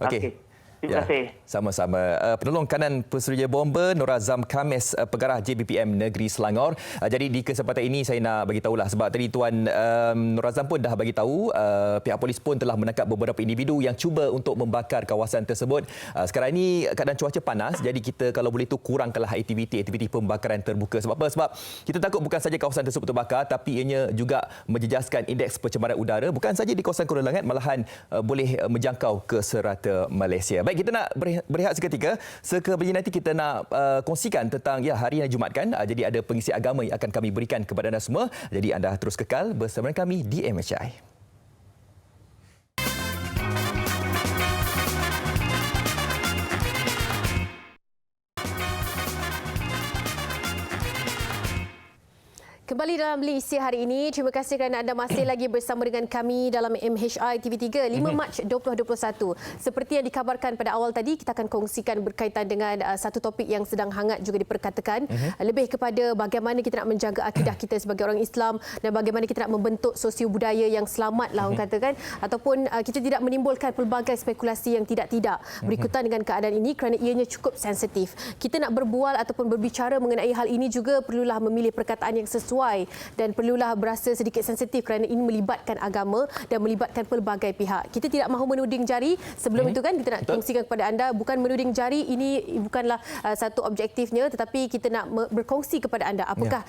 Okey. Terima kasih. Sama-sama. Penolong kanan Pesuruhjaya Bomber Nur Azam Khamis, Pengarah JBPM Negeri Selangor. Jadi di kesempatan ini saya nak bagi tahulah, sebab tadi Tuan Nur Azam pun dah bagi tahu pihak polis pun telah menangkap beberapa individu yang cuba untuk membakar kawasan tersebut. Sekarang ini keadaan cuaca panas, jadi kita kalau boleh tu kurangkanlah aktiviti pembakaran terbuka. Sebab apa? Sebab kita takut bukan saja kawasan tersebut terbakar, tapi ianya juga menjejaskan indeks pencemaran udara bukan saja di kawasan Kuala Langat, malahan boleh menjangkau ke serata Malaysia. Baik, kita nak berehat seketika. Sekebelakang nanti kita nak kongsikan tentang hari yang Jumaat kan. Jadi ada pengisi agama yang akan kami berikan kepada anda semua. Jadi anda terus kekal bersama kami di MHI. Kembali dalam Bilik Isi hari ini. Terima kasih kerana anda masih lagi bersama dengan kami dalam MHI TV3 5 Mac 2021. Seperti yang dikabarkan pada awal tadi, kita akan kongsikan berkaitan dengan satu topik yang sedang hangat juga diperkatakan. Lebih kepada bagaimana kita nak menjaga akidah kita sebagai orang Islam dan bagaimana kita nak membentuk sosio budaya yang selamat lah orang katakan, ataupun kita tidak menimbulkan pelbagai spekulasi yang tidak-tidak berikutan dengan keadaan ini kerana ianya cukup sensitif. Kita nak berbual ataupun berbicara mengenai hal ini juga perlulah memilih perkataan yang sesuai dan perlulah berasa sedikit sensitif kerana ini melibatkan agama dan melibatkan pelbagai pihak. Kita tidak mahu menuding jari. Sebelum itu kan kita nak kongsikan kepada anda, bukan menuding jari, ini bukanlah satu objektifnya, tetapi kita nak berkongsi kepada anda apakah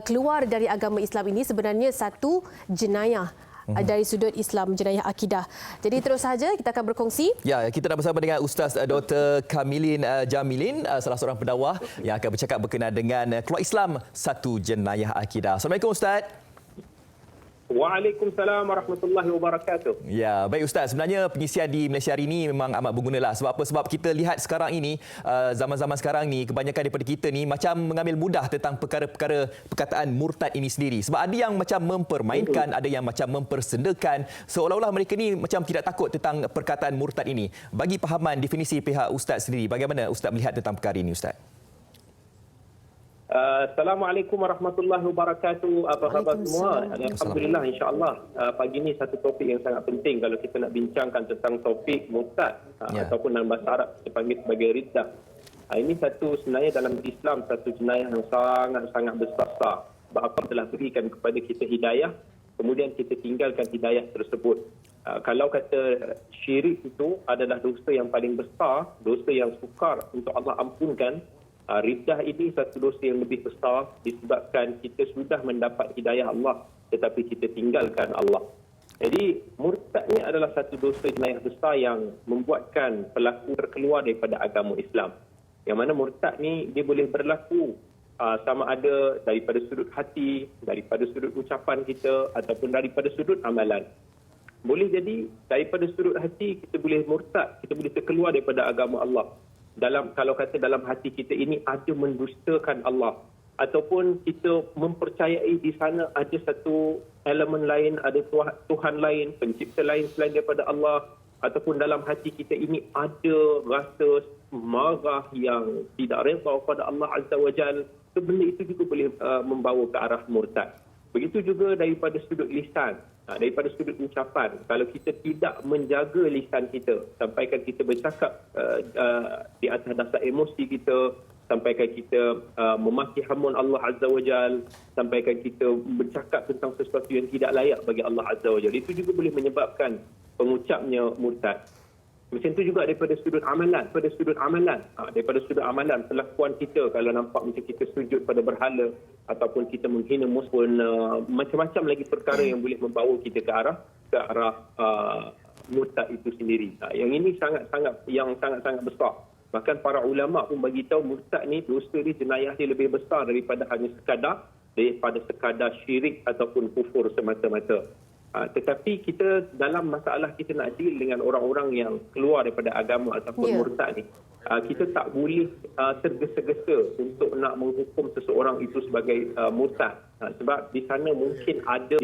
keluar dari agama Islam ini sebenarnya satu jenayah dari sudut Islam, jenayah akidah. Jadi terus saja kita akan berkongsi. Ya, kita dah bersama dengan Ustaz Dr. Kamilin Jamilin, salah seorang pendakwah yang akan bercakap berkenaan dengan keluar Islam satu jenayah akidah. Assalamualaikum Ustaz. Waalaikumsalam warahmatullahi wabarakatuh. Ya, baik Ustaz. Sebenarnya pengisian di Malaysia hari ini memang amat bergunalah. Sebab apa? Sebab kita lihat sekarang ini, zaman-zaman sekarang ni, kebanyakan daripada kita ni macam mengambil mudah tentang perkara-perkara perkataan murtad ini sendiri. Sebab ada yang macam mempermainkan, ada yang macam mempersendakan. Seolah-olah mereka ni macam tidak takut tentang perkataan murtad ini. Bagi pahaman definisi pihak Ustaz sendiri, bagaimana Ustaz melihat tentang perkara ini Ustaz? Assalamualaikum warahmatullahi wabarakatuh. Apa khabar semua? Alhamdulillah, insya-Allah. Pagi ini satu topik yang sangat penting kalau kita nak bincangkan tentang topik murtad ataupun dalam bahasa Arab kita panggil sebagai riddah. Ini satu sebenarnya dalam Islam satu jenayah yang sangat-sangat besar. Bapa telah berikan kepada kita hidayah, kemudian kita tinggalkan hidayah tersebut. Kalau kata syirik itu adalah dosa yang paling besar, dosa yang sukar untuk Allah ampunkan, riddah ini satu dosa yang lebih besar disebabkan kita sudah mendapat hidayah Allah tetapi kita tinggalkan Allah. Jadi murtadnya adalah satu dosa jenayah besar yang membuatkan pelaku terkeluar daripada agama Islam. Yang mana murtad ni dia boleh berlaku sama ada daripada sudut hati, daripada sudut ucapan kita ataupun daripada sudut amalan. Boleh jadi daripada sudut hati kita boleh murtad, kita boleh terkeluar daripada agama Allah. Kalau kata dalam hati kita ini ada mendustakan Allah, ataupun kita mempercayai di sana ada satu elemen lain, ada Tuhan lain, pencipta lain selain daripada Allah, ataupun dalam hati kita ini ada rasa marah yang tidak redha kepada Allah Azza wa Jalla, benda itu juga boleh membawa ke arah murtad. Begitu juga daripada sudut lisan, daripada sudut ucapan. Kalau kita tidak menjaga lisan kita, sampaikan kita bercakap di atas dasar emosi kita, sampaikan kita memaki hamun Allah Azza wa Jal, sampaikan kita bercakap tentang sesuatu yang tidak layak bagi Allah Azza wa Jal, itu juga boleh menyebabkan pengucapnya murtad. Macam itu juga daripada sudut amalan. Daripada sudut amalan, perlakuan kita kalau nampak macam kita sujud pada berhala ataupun kita menghina musuh, macam-macam lagi perkara yang boleh membawa kita ke arah murtad itu sendiri. Yang ini sangat-sangat besar. Bahkan para ulama pun bagi tahu murtad ni dosa dia, jenayah dia lebih besar daripada sekadar syirik ataupun kufur semata-mata. Tetapi kita dalam masalah kita nak deal dengan orang-orang yang keluar daripada agama ataupun murtad ni, kita tak boleh tergesa-gesa untuk nak menghukum seseorang itu sebagai murtad, sebab di sana mungkin ada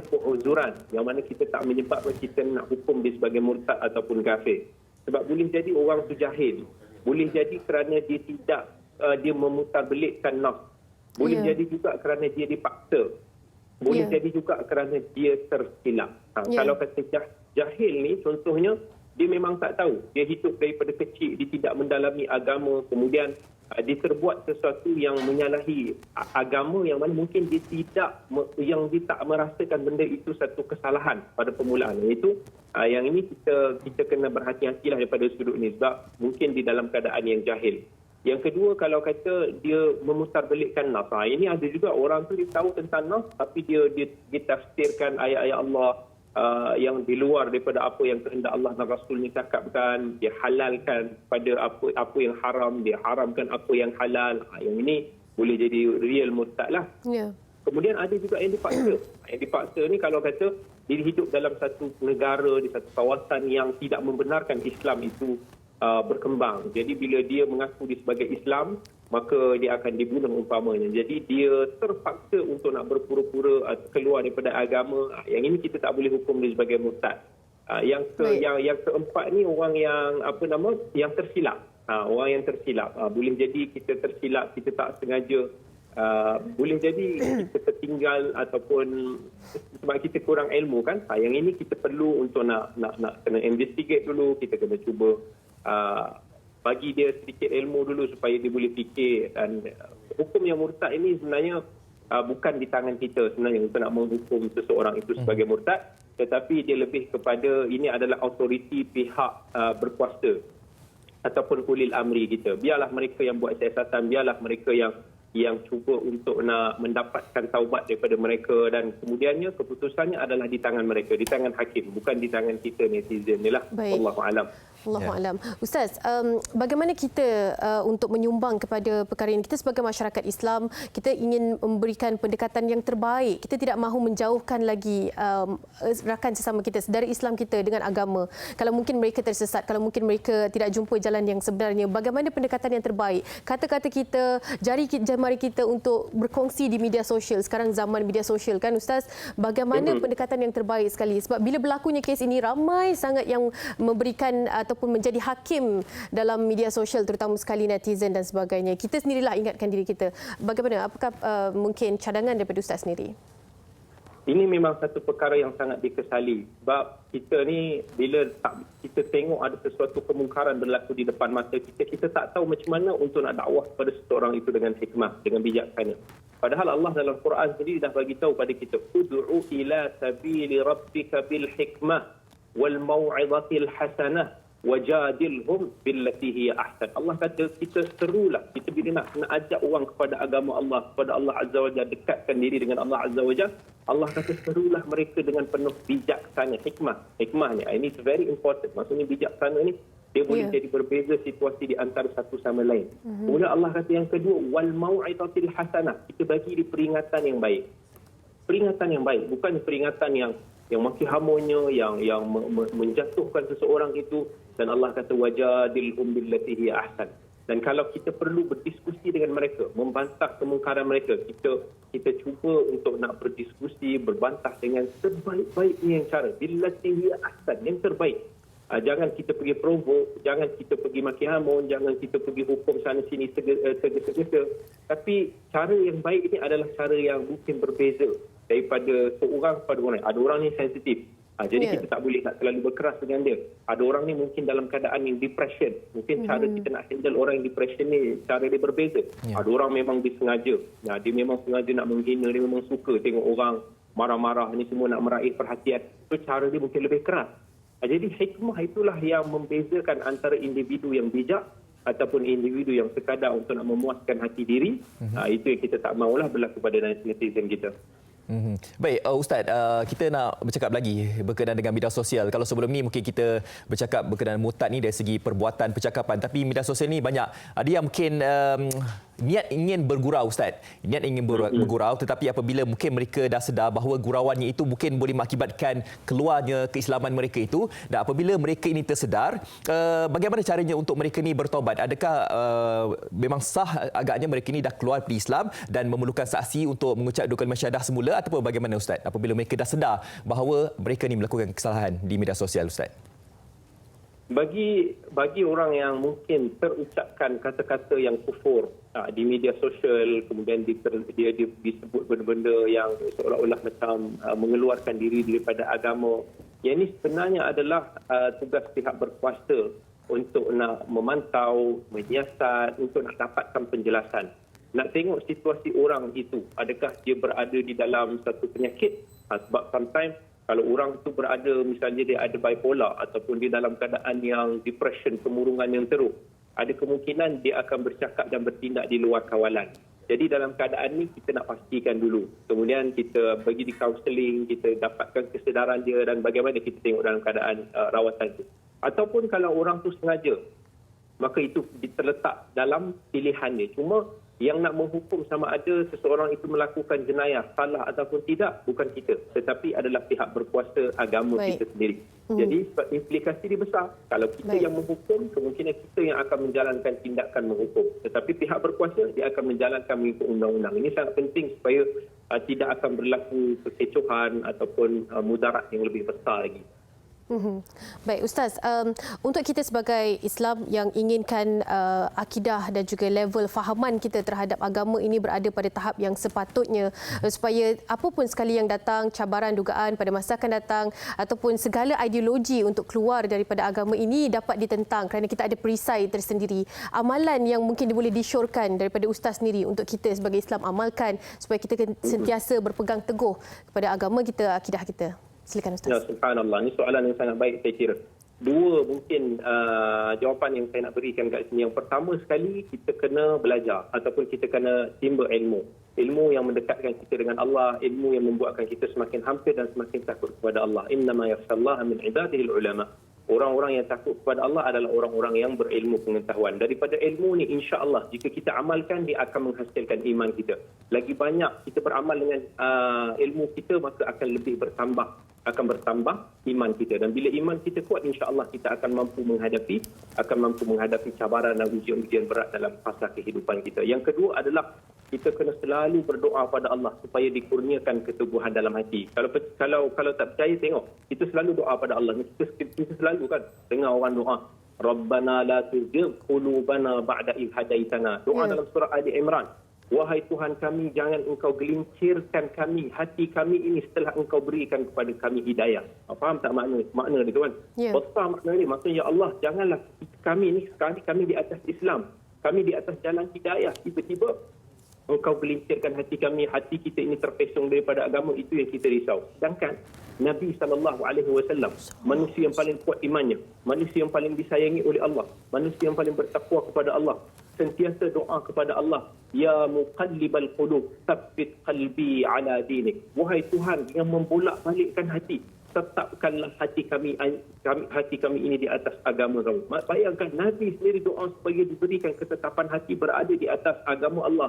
keuzuran yang mana kita tak menyebabkan kita nak hukum dia sebagai murtad ataupun kafir. Sebab boleh jadi orang tu jahil, boleh jadi kerana dia memutarbelikkan nafs, boleh jadi juga kerana dia dipaksa, boleh jadi juga kerana dia tersilap. Kalau kata jahil ni, contohnya dia memang tak tahu, dia hidup daripada kecil, dia tidak mendalami agama, kemudian dia terbuat sesuatu yang menyalahi agama yang mana mungkin dia tak merasakan benda itu satu kesalahan pada permulaan. Itu yang ini kita kena berhati-hatilah daripada sudut ni, sebab mungkin di dalam keadaan yang jahil. Yang kedua, kalau kata dia memutarbelikkan nafs, ini ada juga orang tu dia tahu tentang nafs tapi dia tafsirkan ayat-ayat Allah yang di luar daripada apa yang kehendak Allah dan Rasulnya cakapkan, dia halalkan pada apa yang haram, dia haramkan apa yang halal. Yang ini boleh jadi real murtad lah. Kemudian ada juga yang dipaksa. Yang dipaksa ni kalau kata dia hidup dalam satu negara, di satu kawasan yang tidak membenarkan Islam itu berkembang. Jadi bila dia mengaku dia sebagai Islam, maka dia akan dibunuh umpamanya. Jadi dia terpaksa untuk nak berpura-pura keluar daripada agama. Yang ini kita tak boleh hukum dia sebagai murtad. Yang keempat ni orang yang tersilap. Orang yang tersilap. Boleh jadi kita tersilap, kita tak sengaja. Boleh jadi kita tertinggal ataupun sebab kita kurang ilmu kan. Yang ini kita perlu untuk nak kena investigate dulu, kita kena cuba bagi dia sedikit ilmu dulu supaya dia boleh fikir. Dan hukum yang murtad ini sebenarnya bukan di tangan kita sebenarnya untuk nak menghukum seseorang itu sebagai murtad, tetapi dia lebih kepada ini adalah autoriti pihak berkuasa ataupun ulil amri kita. Biarlah mereka yang buat siasatan, biarlah mereka yang cuba untuk nak mendapatkan taubat daripada mereka, dan kemudiannya keputusannya adalah di tangan mereka, di tangan hakim, bukan di tangan kita netizen ni lah. Wallahu alam. Allahu a'lam. Ustaz, bagaimana kita untuk menyumbang kepada perkara ini? Kita sebagai masyarakat Islam, kita ingin memberikan pendekatan yang terbaik. Kita tidak mahu menjauhkan lagi rakan sesama kita, saudara Islam kita dengan agama. Kalau mungkin mereka tersesat, kalau mungkin mereka tidak jumpa jalan yang sebenarnya, bagaimana pendekatan yang terbaik? Kata-kata kita, jari kita untuk berkongsi di media sosial. Sekarang zaman media sosial kan Ustaz, bagaimana pendekatan yang terbaik sekali? Sebab bila berlakunya kes ini, ramai sangat yang memberikan ataupun menjadi hakim dalam media sosial, terutama sekali netizen dan sebagainya. Kita sendirilah ingatkan diri kita. Bagaimana? Apakah mungkin cadangan daripada Ustaz sendiri? Ini memang satu perkara yang sangat dikesali. Sebab kita ni bila kita tengok ada sesuatu kemungkaran berlaku di depan mata kita, kita tak tahu macam mana untuk nak dakwah kepada seseorang itu dengan hikmah, dengan bijaksana. Padahal Allah dalam Quran sendiri dah bagi tahu pada kita, ud'u ila sabili rabbika bil hikmah wal mau'izatil hasanah wajadilhum billati hiya ahsan. Allah kata kita serulah, kita bila nak ajak orang kepada agama Allah, kepada Allah Azza wa Jalla, dekatkan diri dengan Allah Azza wa Jalla, Allah kata serulah mereka dengan penuh bijaksana, hikmah. Hikmah ni, ini very important. Maksudnya bijaksana ni Dia boleh jadi berbeza situasi di antara satu sama lain. Kemudian Allah kata yang kedua, wal mau'izatil hasanah. Kita bagi dia peringatan yang baik. Peringatan yang baik, bukan peringatan yang maki hamonya, yang menjatuhkan seseorang itu. Dan Allah kata wajadil billati hiya ahsan. Dan kalau kita perlu berdiskusi dengan mereka, membantah kemungkaran mereka, kita cuba untuk nak berdiskusi, berbantah dengan sebaik-baiknya yang cara. Billati hiya ahsan, yang terbaik. Jangan kita pergi provok, jangan kita pergi maki hamun, jangan kita pergi hukum sana sini segera-segera. Tapi cara yang baik ini adalah cara yang mungkin berbeza daripada seorang kepada orang lain. Ada orang ni sensitif. Jadi kita tak boleh nak terlalu berkeras dengan dia. Ada orang ni mungkin dalam keadaan yang depression. Mungkin cara kita nak handle orang yang depression ni, cara dia berbeza. Ada orang memang disengaja. Dia memang sengaja nak menghina, dia memang suka tengok orang marah-marah ni semua nak meraih perhatian. So, cara dia mungkin lebih keras. Jadi hikmah itulah yang membezakan antara individu yang bijak ataupun individu yang sekadar untuk nak memuaskan hati diri. Itu yang kita tak maulah berlaku pada netizen kita. Baik, Ustaz, kita nak bercakap lagi berkenaan dengan media sosial. Kalau sebelum ni mungkin kita bercakap berkenaan murtad ni dari segi perbuatan, percakapan. Tapi media sosial ni banyak. Ada yang mungkin niat ingin bergurau, Ustaz. Niat ingin bergurau, tetapi apabila mungkin mereka dah sedar bahawa gurauannya itu mungkin boleh mengakibatkan keluarnya keislaman mereka itu. Dan apabila mereka ini tersedar, bagaimana caranya untuk mereka ini bertaubat? Adakah memang sah agaknya mereka ini dah keluar dari Islam dan memerlukan saksi untuk mengucap dua kalimah syahadah semula? Ataupun bagaimana, Ustaz, apabila mereka dah sedar bahawa mereka ni melakukan kesalahan di media sosial, Ustaz? Bagi orang yang mungkin terucapkan kata-kata yang kufur di media sosial, kemudian dia disebut benda-benda yang seolah-olah macam mengeluarkan diri daripada agama, yang ini sebenarnya adalah tugas pihak berkuasa untuk nak memantau, menyiasat, untuk nak dapatkan penjelasan. Nak tengok situasi orang itu, adakah dia berada di dalam satu penyakit? Sebab sometimes kalau orang itu berada, misalnya dia ada bipolar ataupun dia dalam keadaan yang depression, kemurungan yang teruk, ada kemungkinan dia akan bercakap dan bertindak di luar kawalan. Jadi dalam keadaan ini kita nak pastikan dulu. Kemudian kita bagi di kaunseling, kita dapatkan kesedaran dia dan bagaimana kita tengok dalam keadaan rawatan itu. Ataupun kalau orang itu sengaja, maka itu terletak dalam pilihan dia. Cuma yang nak menghukum sama ada seseorang itu melakukan jenayah, salah ataupun tidak, bukan kita. Tetapi adalah pihak berkuasa agama kita sendiri. Jadi implikasi dia besar. Kalau kita yang menghukum, kemungkinan kita yang akan menjalankan tindakan menghukum. Tetapi pihak berkuasa, dia akan menjalankan mengikut undang-undang. Ini sangat penting supaya tidak akan berlaku kekecohan ataupun mudarat yang lebih besar lagi. Baik, Ustaz, untuk kita sebagai Islam yang inginkan akidah dan juga level fahaman kita terhadap agama ini berada pada tahap yang sepatutnya, supaya apapun sekali yang datang, cabaran, dugaan pada masa akan datang ataupun segala ideologi untuk keluar daripada agama ini dapat ditentang kerana kita ada perisai tersendiri. Amalan yang mungkin boleh disyorkan daripada Ustaz sendiri untuk kita sebagai Islam amalkan supaya kita sentiasa berpegang teguh kepada agama kita, akidah kita. Silakan, Ustaz. Ya, subhanallah. Ini soalan yang sangat baik saya kira. Dua mungkin jawapan yang saya nak berikan kat sini. Yang pertama sekali, kita kena belajar ataupun kita kena timba ilmu. Ilmu yang mendekatkan kita dengan Allah, ilmu yang membuatkan kita semakin hampir dan semakin takut kepada Allah. Innama yakhshallaha min ibadihil ulama. Orang-orang yang takut kepada Allah adalah orang-orang yang berilmu pengetahuan. Daripada ilmu ni, insya-Allah jika kita amalkan, dia akan menghasilkan iman kita. Lagi banyak kita beramal dengan ilmu kita, maka akan lebih bertambah iman kita. Dan bila iman kita kuat, insya-Allah kita akan mampu menghadapi cabaran dan ujian-ujian berat dalam fasa kehidupan kita. Yang kedua adalah kita kena selalu berdoa pada Allah supaya dikurniakan keteguhan dalam hati. Kalau tak percaya, tengok, kita selalu doa pada Allah. Kita selalu kan dengar orang doa, Rabbana la tuzigh qulubana ba'da idh hadaitana. Doa dalam surah Ali Imran. Wahai Tuhan kami, jangan engkau gelincirkan kami, hati kami ini setelah engkau berikan kepada kami hidayah. Faham tak makna dia, tuan? Besar makna dia. Maksudnya, ya Allah, janganlah kami ni sekarang kami di atas Islam, kami di atas jalan hidayah, tiba-tiba engkau gelincirkan hati kami, hati kita ini terpesong daripada agama, itu yang kita risau. Sedangkan Nabi SAW, manusia yang paling kuat imannya, manusia yang paling disayangi oleh Allah, manusia yang paling bertakwa kepada Allah, sentiasa doa kepada Allah, Ya muqallibal qulub, tsabbit qalbi ala dinik. Wahai Tuhan yang membolak-balikkan hati, tetapkanlah hati kami ini di atas agama kamu. Bayangkan Nabi sendiri doa supaya diberikan ketetapan hati berada di atas agama Allah,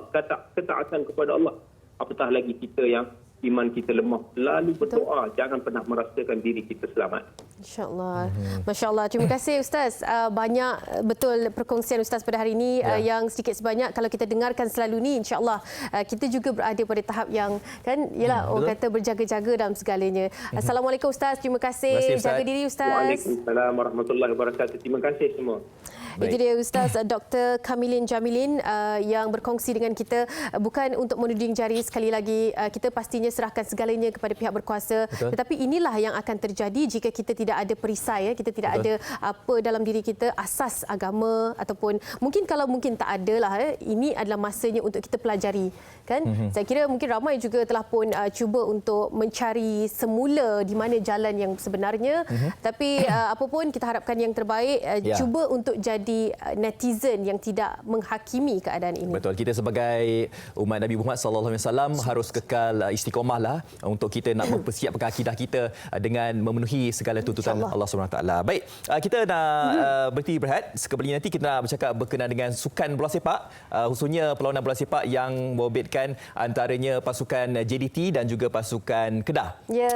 ketaatan kepada Allah. Apatah lagi kita yang iman kita lemah, lalu berdoa, jangan pernah merasakan diri kita selamat. InsyaAllah. Masya Allah. Terima kasih Ustaz. Banyak betul perkongsian Ustaz pada hari ini yang sedikit sebanyak kalau kita dengarkan selalu ni, insyaAllah kita juga berada pada tahap yang kan, yalah, orang kata berjaga-jaga dalam segalanya. Assalamualaikum Ustaz. Terima kasih. Jaga diri Ustaz. Waalaikumsalam warahmatullahi wabarakatuh. Terima kasih semua. Itu dia Ustaz Dr. Kamilin Jamilin yang berkongsi dengan kita, bukan untuk menuding jari. Sekali lagi, kita pastinya serahkan segalanya kepada pihak berkuasa. Betul. Tetapi inilah yang akan terjadi jika kita tidak ada perisai, kita tidak ada apa dalam diri kita, asas agama, ataupun mungkin kalau mungkin tak ada lah, ini adalah masanya untuk kita pelajari, kan? Saya kira mungkin ramai juga telah pun cuba untuk mencari semula di mana jalan yang sebenarnya. Tapi apapun, kita harapkan yang terbaik. Cuba untuk jadi netizen yang tidak menghakimi keadaan ini. Betul. Kita sebagai umat Nabi Muhammad SAW harus kekal istiqamah lah untuk kita nak mempersiapkan akidah kita dengan memenuhi segala tuntutan Allah SWT. Baik, kita nak berhenti berehat. Sekali nanti kita nak bercakap berkenaan dengan sukan bola sepak, khususnya perlawanan bola sepak yang mengorbitkan antaranya pasukan JDT dan juga pasukan Kedah. Ya.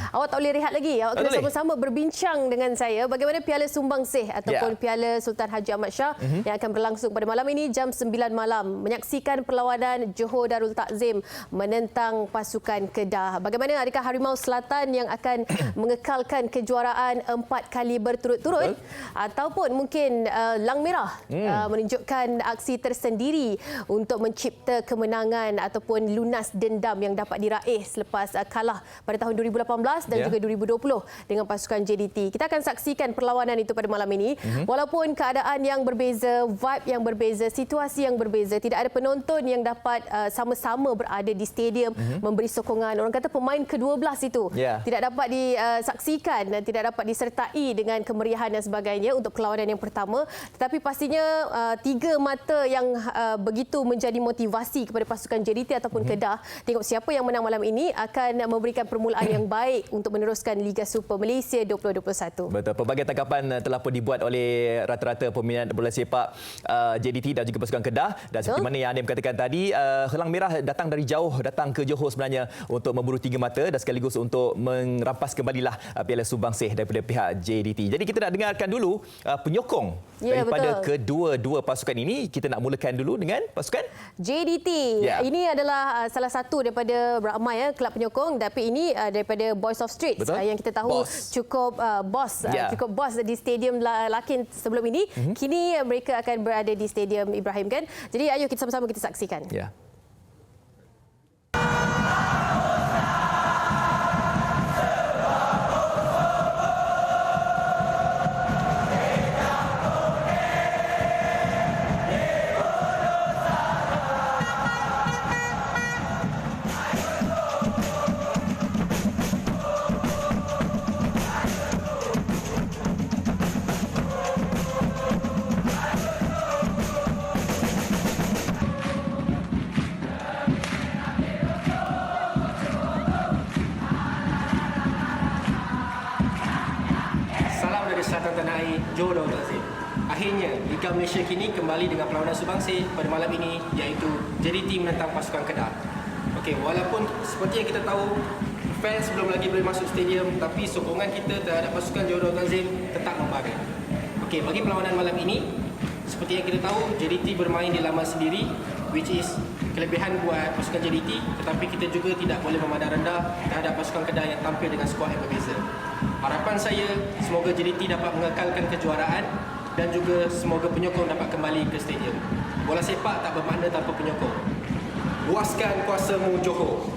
Awak tak boleh rehat lagi. Awak kena sama-sama berbincang dengan saya bagaimana Piala Sumbangsih ataupun Piala Sultan Haji Ahmad Shah yang akan berlangsung pada malam ini jam 9 malam. Menyaksikan perlawanan Johor Darul Takzim menentang pasukan Kedah. Bagaimana, adakah Harimau Selatan yang akan mengekalkan kejuaraan 4 kali berturut-turut, ataupun mungkin Lang Merah menunjukkan aksi tersendiri untuk mencipta kemenangan ataupun lunas dendam yang dapat diraih selepas kalah pada tahun 2018 dan juga 2020 dengan pasukan JDT. Kita akan saksikan perlawanan itu pada malam ini. Walaupun keadaan yang berbeza, vibe yang berbeza, situasi yang berbeza, tidak ada penonton yang dapat sama-sama berada di stadium memberi sokongan. Orang kata pemain ke-12 itu tidak dapat disaksikan dan tidak dapat disertai dengan kemeriahan dan sebagainya untuk perlawanan yang pertama. Tetapi pastinya 3 mata yang begitu menjadi motivasi kepada pasukan JDT ataupun Kedah. Tengok siapa yang menang malam ini akan memberikan permulaan yang baik untuk meneruskan Liga Super Malaysia 2021. Betul. Pelbagai tangkapan telah pun dibuat oleh rata-rata peminat bola sepak JDT dan juga pasukan Kedah. Dan seperti mana yang Anim katakan tadi, Lang Merah datang dari jauh, datang ke Johor sebenarnya untuk memburu 3 mata dan sekaligus untuk merampas kembalilah Piala Sumbangsih daripada pihak JDT. Jadi kita nak dengarkan dulu penyokong daripada kedua-dua pasukan ini. Kita nak mulakan dulu dengan pasukan JDT. Ini adalah salah satu daripada beramai kelab penyokong, tapi ini daripada Boys of Street yang kita tahu cukup cukup bos di stadium Lakin sebelum ini. Kini mereka akan berada di stadium Ibrahim, kan? Jadi ayo kita sama-sama kita saksikan. Johor Darul Takzim. Akhirnya, Liga Malaysia kini kembali dengan perlawanan Sumbangsih pada malam ini, iaitu JDT menentang pasukan Kedah. Okey, walaupun seperti yang kita tahu, fans belum lagi boleh masuk stadium, tapi sokongan kita terhadap pasukan Johor Darul Takzim tetap membara. Okey, bagi perlawanan malam ini, seperti yang kita tahu, JDT bermain di laman sendiri, which is kelebihan buat pasukan JDT, tetapi kita juga tidak boleh memandang rendah terhadap pasukan Kedah yang tampil dengan skuad yang berbeza. Harapan saya, semoga JDT dapat mengekalkan kejuaraan dan juga semoga penyokong dapat kembali ke stadium. Bola sepak tak bermakna tanpa penyokong. Luaskan kuasamu Johor.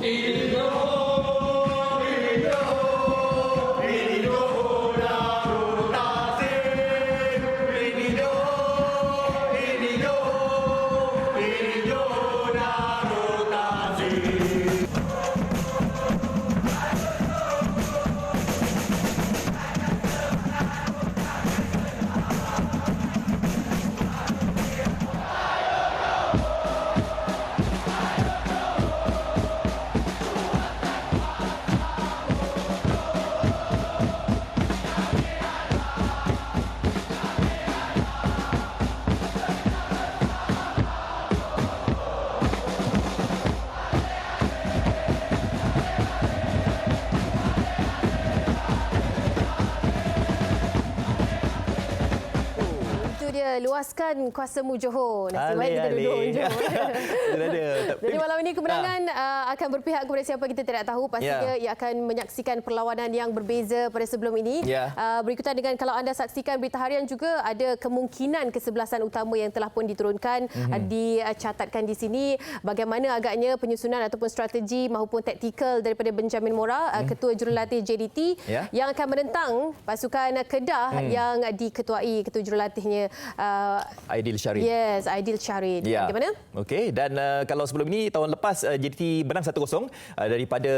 Ya, luaskan kuasamu Johor. Nasib baik kita duduk Johor. Jadi malam ini kemenangan akan berpihak kepada siapa kita tidak tahu. Pastinya ia akan menyaksikan perlawanan yang berbeza pada sebelum ini. Berikutan dengan kalau anda saksikan berita harian juga ada kemungkinan kesebelasan utama yang telah pun diturunkan. Dicatatkan di sini bagaimana agaknya penyusunan ataupun strategi maupun taktikal daripada Benjamin Mora, Ketua Jurulatih JDT yang akan menentang pasukan Kedah yang diketuai Ketua Jurulatihnya Aidil Syarid. Yes, Aidil Syarid. Bagaimana? Okey, dan kalau sebelum ini tahun lepas JDT menang 1-0 daripada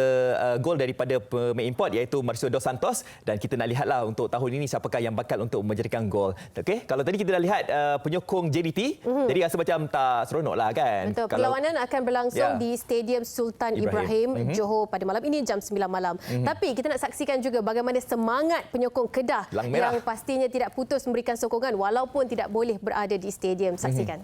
gol daripada pemain import iaitu Marcio Dos Santos, dan kita nak lihatlah untuk tahun ini siapakah yang bakal untuk menjadikan gol. Okey, kalau tadi kita dah lihat penyokong JDT, jadi rasa macam tak seronoklah kan. Betul. Perlawanan akan berlangsung di Stadium Sultan Ibrahim Johor pada malam ini jam 9 malam. Tapi kita nak saksikan juga bagaimana semangat penyokong Kedah yang pastinya tidak putus memberikan sokongan walaupun tidak boleh berada di stadium. Saksikan.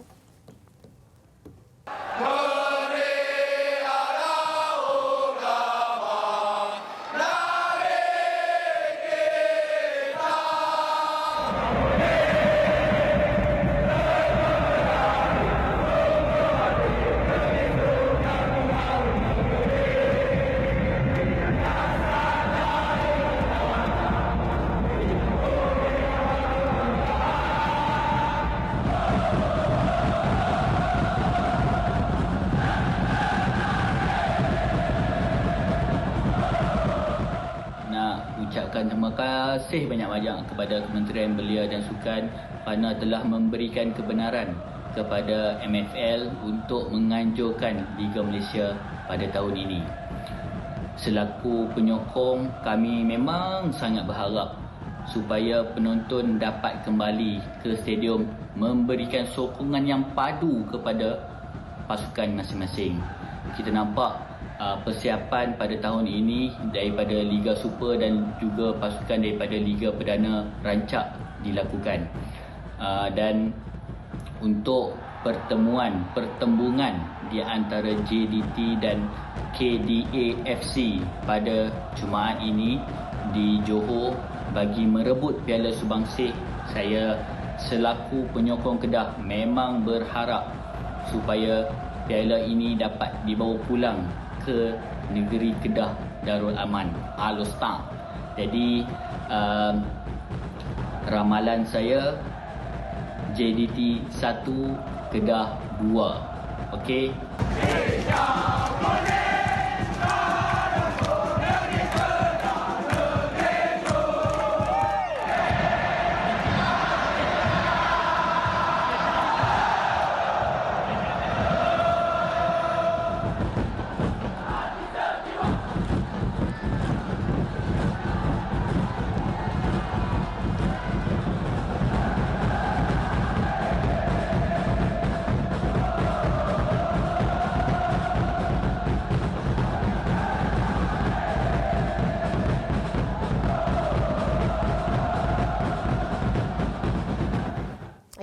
Ucapkan terima kasih banyak-banyak kepada Kementerian Belia dan Sukan kerana telah memberikan kebenaran kepada MFL untuk menganjurkan Liga Malaysia pada tahun ini. Selaku penyokong, kami memang sangat berharap supaya penonton dapat kembali ke stadium memberikan sokongan yang padu kepada pasukan masing-masing. Kita nampak persiapan pada tahun ini daripada Liga Super dan juga pasukan daripada Liga Perdana rancak dilakukan. Dan untuk pertembungan di antara JDT dan KDA FC pada Jumaat ini di Johor bagi merebut Piala Subangsih, saya selaku penyokong Kedah memang berharap supaya piala ini dapat dibawa pulang ke negeri Kedah Darul Aman, Alostar. Jadi ramalan saya JDT 1, Kedah 2. Okey.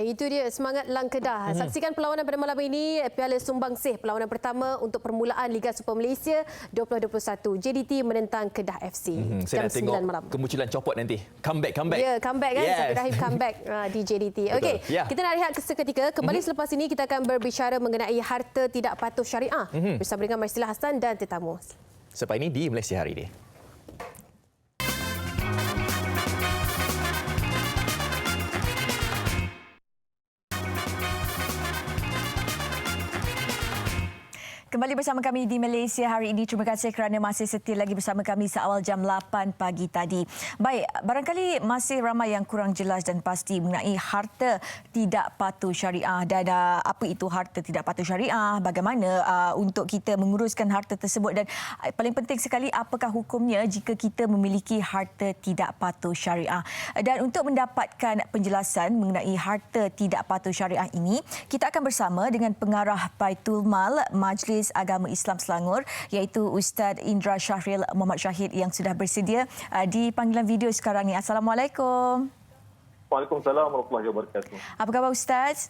Itu dia semangat Lang Kedah. Saksikan perlawanan pada malam ini, Piala Sumbangsih, perlawanan pertama untuk permulaan Liga Super Malaysia 2021. JDT menentang Kedah FC. Saya Jam 9 malam. Kemunculan Copot nanti. Comeback. Ya, comeback kan. Yes. Rahim comeback di JDT. Okey, kita nak rehat seketika. Kembali selepas ini kita akan berbicara mengenai harta tidak patuh syariah bersama dengan Marsilah Hassan dan tetamu. Selepas ini di Malaysia Hari ini. Kembali bersama kami di Malaysia hari ini. Terima kasih kerana masih setia lagi bersama kami seawal jam 8 pagi tadi. Baik, barangkali masih ramai yang kurang jelas dan pasti mengenai harta tidak patuh syariah dan apa itu harta tidak patuh syariah, bagaimana untuk kita menguruskan harta tersebut dan paling penting sekali apakah hukumnya jika kita memiliki harta tidak patuh syariah. Dan untuk mendapatkan penjelasan mengenai harta tidak patuh syariah ini, kita akan bersama dengan pengarah Baitul Mal Majlis Agama Islam Selangor iaitu Ustaz Indra Syahril Muhammad Syahid yang sudah bersedia di panggilan video sekarang ni. Assalamualaikum. Waalaikumsalam warahmatullahi wabarakatuh. Apa khabar Ustaz?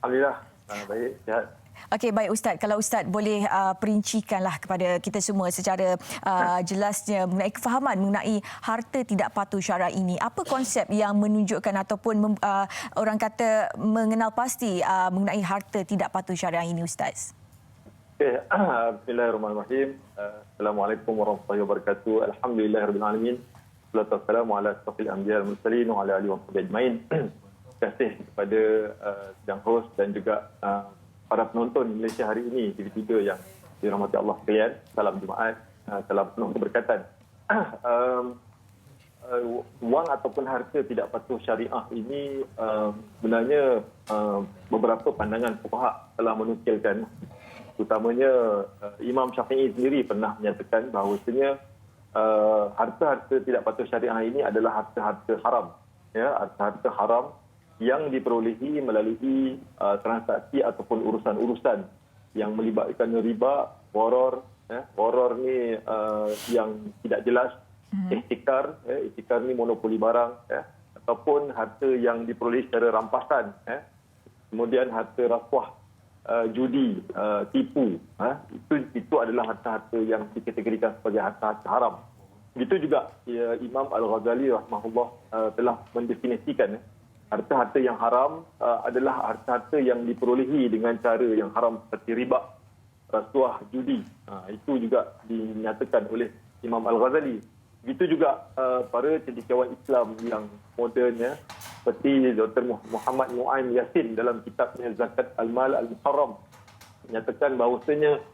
Alhamdulillah, baik, sihat. Okey, baik Ustaz. Kalau Ustaz boleh perincikanlah kepada kita semua secara jelasnya mengenai kefahaman mengenai harta tidak patuh syara ini. Apa konsep yang menunjukkan ataupun orang kata mengenal pasti mengenai harta tidak patuh syara ini, Ustaz? Okay. Bismillahirrahmanirrahim. Assalamualaikum warahmatullahi wabarakatuh. Alhamdulillahirabbil alamin. Wassalatu wassalamu ala asyrafil anbiya'i wal mursalin wa ala alihi wa sahbihi ajmain. Terima kasih kepada sidang host dan juga para penonton Malaysia hari ini, TV3 yang dirahmati Allah sekalian. Salam Jumaat, salam penuh keberkatan. Wang ataupun harta tidak patuh syariah ini sebenarnya beberapa pandangan fuqaha telah menukilkan. Terutamanya Imam Syafi'i sendiri pernah menyatakan bahawasanya harta-harta tidak patuh syariah ini adalah harta-harta haram. Ya, harta-harta haram yang diperolehi melalui transaksi ataupun urusan-urusan yang melibatkan riba, gharar. Gharar ni yang tidak jelas, ihtikar, ihtikar ni monopoli barang, ataupun harta yang diperolehi secara rampasan. Kemudian harta rasuah, judi, tipu, itu adalah harta-harta yang dikategorikan sebagai harta-harta haram. Begitu juga Imam Al-Ghazali rahimahullah telah mendefinisikan harta-harta yang haram adalah harta-harta yang diperolehi dengan cara yang haram seperti riba, rasuah, judi. Itu juga dinyatakan oleh Imam Al-Ghazali. Begitu juga para cendekiawan Islam yang moden, seperti Dr. Muhammad Nuaim Yassin dalam kitabnya Zakat Al-Mal Al-Muharram menyatakan bahawasanya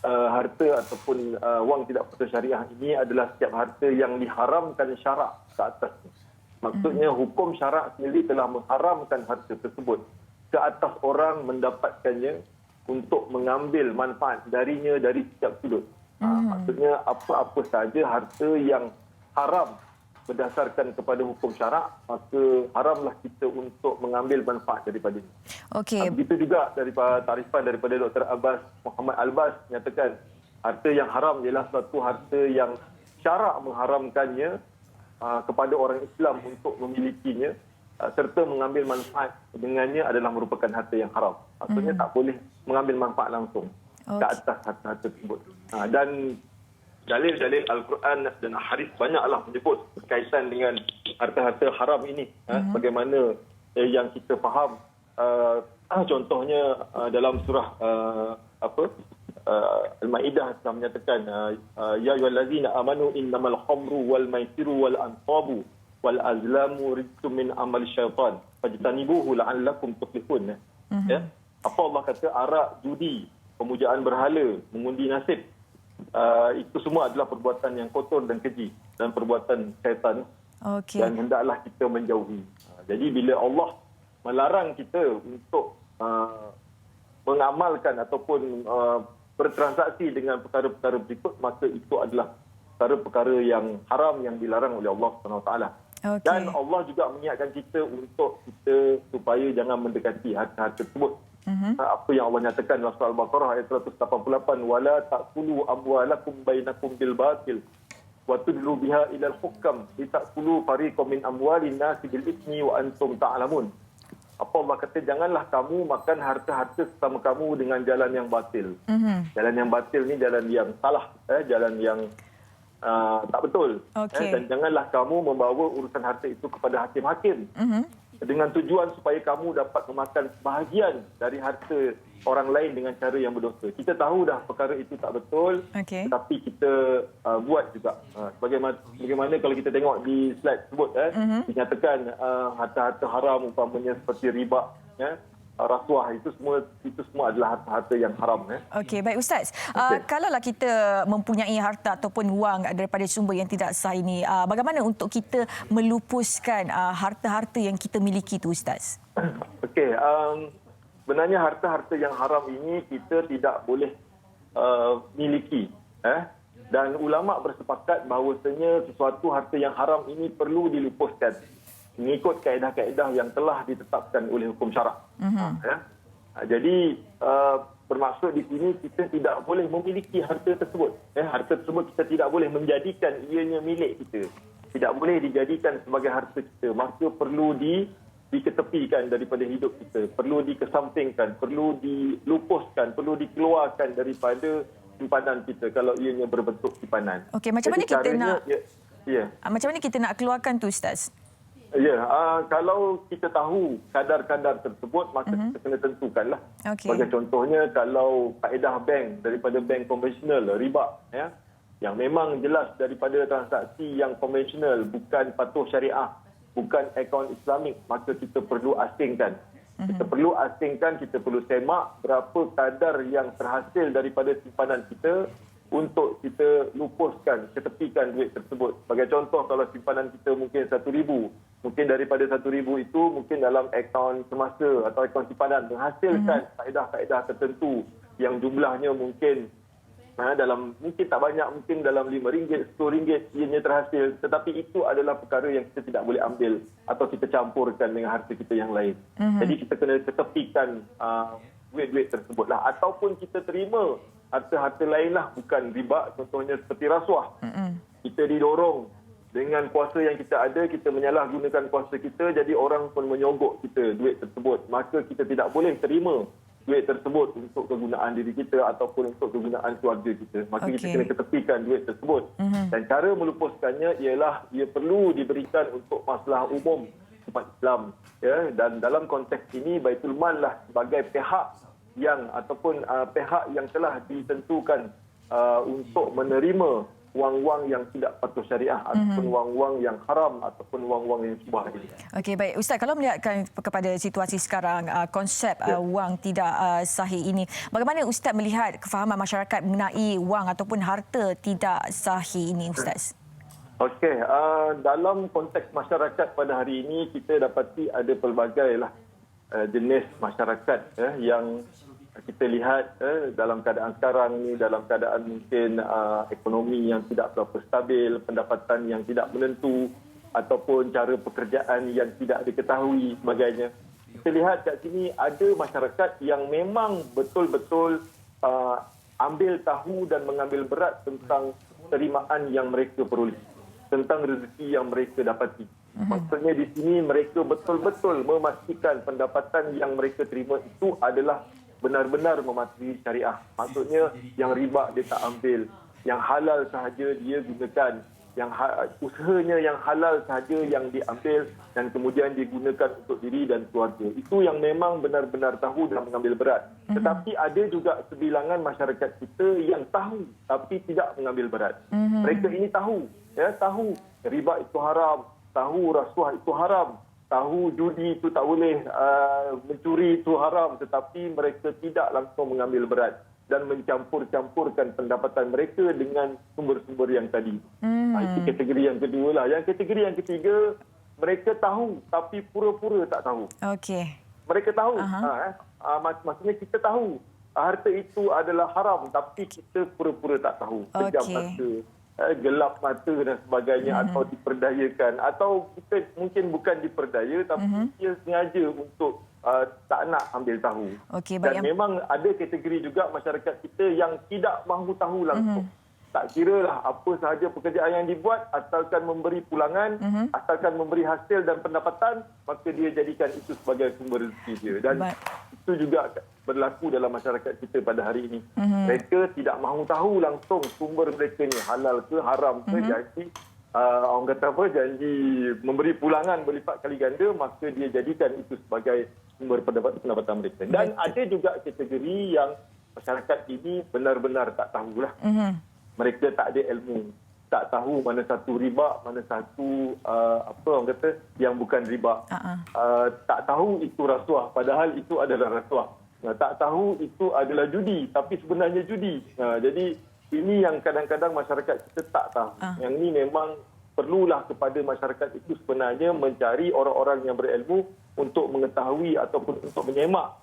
harta ataupun wang tidak patuh syariah ini adalah setiap harta yang diharamkan syarak ke atasnya. Maksudnya hukum syarak sendiri telah mengharamkan harta tersebut ke atas orang mendapatkannya untuk mengambil manfaat darinya dari setiap sudut. Maksudnya apa-apa sahaja harta yang haram berdasarkan kepada hukum syarak, maka haramlah kita untuk mengambil manfaat daripadanya. Okey. Begitu juga daripada tarifan daripada Dr. Abbas Muhammad Albas menyatakan harta yang haram ialah suatu harta yang syarak mengharamkannya kepada orang Islam untuk memilikinya serta mengambil manfaat dengannya adalah merupakan harta yang haram. Maksudnya tak boleh mengambil manfaat langsung ke atas harta tersebut. Dan dalil-dalil Al-Quran dan hadis banyaklah menyebut berkaitan dengan harta-harta haram ini. Bagaimana yang kita faham, contohnya dalam surah Al-Maidah telah menyatakan ya ayyuhallazina amanu innamal khamru wal maisiru wal ansabu wal azlamu rijsun min amali syaitan fajtanibuhu la'allakum tuflihun. Apa Allah kata, arak, judi, pemujaan berhala, mengundi nasib, itu semua adalah perbuatan yang kotor dan keji dan perbuatan syaitan. Dan hendaklah kita menjauhi. Jadi bila Allah melarang kita untuk mengamalkan ataupun bertransaksi dengan perkara-perkara berikut, maka itu adalah perkara-perkara yang haram yang dilarang oleh Allah SWT. Dan Allah juga mengingatkan kita untuk kita supaya jangan mendekati harta-harta tersebut. Apa yang Allah nyatakan dalam surah Al-Baqarah ayat 188, wala ta'kulu amwalakum bainakum bil batil wa tudlu biha ila al-hukam litakulu fariqam min amwalin nasi bil ithmi wa antum ta'lamun. Apa Allah kata, janganlah kamu makan harta-harta sesama kamu dengan jalan yang batil. Jalan yang batil ni jalan yang salah, jalan yang tak betul. Dan janganlah kamu membawa urusan harta itu kepada hakim-hakim dengan tujuan supaya kamu dapat memakan sebahagian dari harta orang lain dengan cara yang berdosa. Kita tahu dah perkara itu tak betul, tetapi kita buat juga. Bagaimana kalau kita tengok di slide tersebut, dinyatakan harta-harta haram umpamanya seperti riba, rasuah, itu semua adalah harta-harta yang haram. Okey, baik Ustaz. Kalaulah kita mempunyai harta ataupun wang daripada sumber yang tidak sah ini, bagaimana untuk kita melupuskan harta-harta yang kita miliki itu, Ustaz? Okey, sebenarnya harta-harta yang haram ini kita tidak boleh miliki. Dan ulama bersepakat bahawasanya sesuatu harta yang haram ini perlu dilupuskan mengikut kaedah-kaedah yang telah ditetapkan oleh hukum syarak. Jadi bermaksud di sini kita tidak boleh memiliki harta tersebut. Harta tersebut kita tidak boleh menjadikan ianya milik kita. Tidak boleh dijadikan sebagai harta kita. Maka perlu diketepikan daripada hidup kita, perlu dikesampingkan, perlu dilupuskan, perlu dikeluarkan daripada simpanan kita kalau ianya berbentuk simpanan. Okey, macam mana kita nak macam mana kita nak keluarkan tu, Ustaz? Ya, kalau kita tahu kadar-kadar tersebut, maka kita kena tentukanlah. Okay. Sebagai contohnya, kalau kaedah bank daripada bank konvensional, riba, ya, yang memang jelas daripada transaksi yang konvensional, bukan patuh syariah, bukan akaun Islamik, maka kita perlu asingkan. Kita perlu asingkan, kita perlu semak berapa kadar yang terhasil daripada simpanan kita untuk kita lupuskan, ketepikan duit tersebut. Sebagai contoh, kalau simpanan kita mungkin 1,000, mungkin daripada 1,000 itu mungkin dalam akaun semasa atau akaun simpanan menghasilkan kaedah-kaedah tertentu yang jumlahnya mungkin mungkin tak banyak, mungkin dalam RM5, RM10 ianya terhasil, tetapi itu adalah perkara yang kita tidak boleh ambil atau kita campurkan dengan harta kita yang lain. Jadi kita kena ketepikan duit-duit tersebutlah, ataupun kita terima harta-harta lainlah, bukan riba, contohnya seperti rasuah. Kita didorong dengan kuasa yang kita ada, kita menyalahgunakan kuasa kita, jadi orang pun menyogok kita duit tersebut, maka kita tidak boleh terima duit tersebut untuk kegunaan diri kita ataupun untuk kegunaan keluarga kita. Maka kita kena ketepikan duit tersebut. Dan cara melupuskannya ialah ia perlu diberikan untuk masalah umum umat Islam. Ya? Dan dalam konteks ini, Baitul Mal lah sebagai pihak yang ataupun pihak yang telah ditentukan untuk menerima wang-wang yang tidak patuh syariah ataupun wang-wang yang haram ataupun wang-wang yang subah ini. Okey, baik. Ustaz, kalau melihatkan kepada situasi sekarang, konsep wang tidak sahih ini, bagaimana Ustaz melihat kefahaman masyarakat mengenai wang ataupun harta tidak sahih ini, Ustaz? Okey, dalam konteks masyarakat pada hari ini, kita dapati ada pelbagai jenis masyarakat yang kita lihat dalam keadaan sekarang ni, dalam keadaan mungkin ekonomi yang tidak berapa stabil, pendapatan yang tidak menentu, ataupun cara pekerjaan yang tidak diketahui sebagainya. Kita lihat kat sini ada masyarakat yang memang betul-betul ambil tahu dan mengambil berat tentang penerimaan yang mereka peroleh, tentang rezeki yang mereka dapati. Maksudnya di sini mereka betul-betul memastikan pendapatan yang mereka terima itu adalah benar-benar mematuhi syariah. Maksudnya yang riba dia tak ambil, yang halal sahaja dia gunakan, yang usahanya yang halal sahaja yang diambil dan kemudian digunakan untuk diri dan keluarga. Itu yang memang benar-benar tahu dan mengambil berat. Tetapi ada juga sebilangan masyarakat kita yang tahu tapi tidak mengambil berat. Mereka ini tahu, tahu riba itu haram, tahu rasuah itu haram, tahu judi itu tak boleh, mencuri itu haram, tetapi mereka tidak langsung mengambil berat dan mencampur-campurkan pendapatan mereka dengan sumber-sumber yang tadi. Itu kategori yang kedua lah. Yang kategori yang ketiga, mereka tahu tapi pura-pura tak tahu. Okey. Mereka tahu. Maksudnya kita tahu harta itu adalah haram tapi kita pura-pura tak tahu. Pejam mata, gelap mata dan sebagainya, atau diperdayakan, atau kita mungkin bukan diperdaya tapi dia sengaja untuk tak nak ambil tahu. Dan memang ada kategori juga masyarakat kita yang tidak mahu tahu langsung. Tak kiralah apa sahaja pekerjaan yang dibuat, asalkan memberi pulangan, asalkan memberi hasil dan pendapatan, maka dia jadikan itu sebagai sumber rezeki dia. Dan itu juga berlaku dalam masyarakat kita pada hari ini. Mereka tidak mahu tahu langsung sumber mereka ni halal ke haram ke, janji orang kata apa, janji memberi pulangan berlipat kali ganda, maka dia jadikan itu sebagai sumber pendapatan mereka. Dan ada juga kategori yang masyarakat ini benar-benar tak tahulah. Mereka tak ada ilmu, tak tahu mana satu riba, mana satu apa orang kata yang bukan riba. Tak tahu itu rasuah, padahal itu adalah rasuah. Tak tahu itu adalah judi, tapi sebenarnya judi. Jadi ini yang kadang-kadang masyarakat kita tak tahu. Yang ini memang perlulah kepada masyarakat itu sebenarnya mencari orang-orang yang berilmu untuk mengetahui ataupun untuk menyemak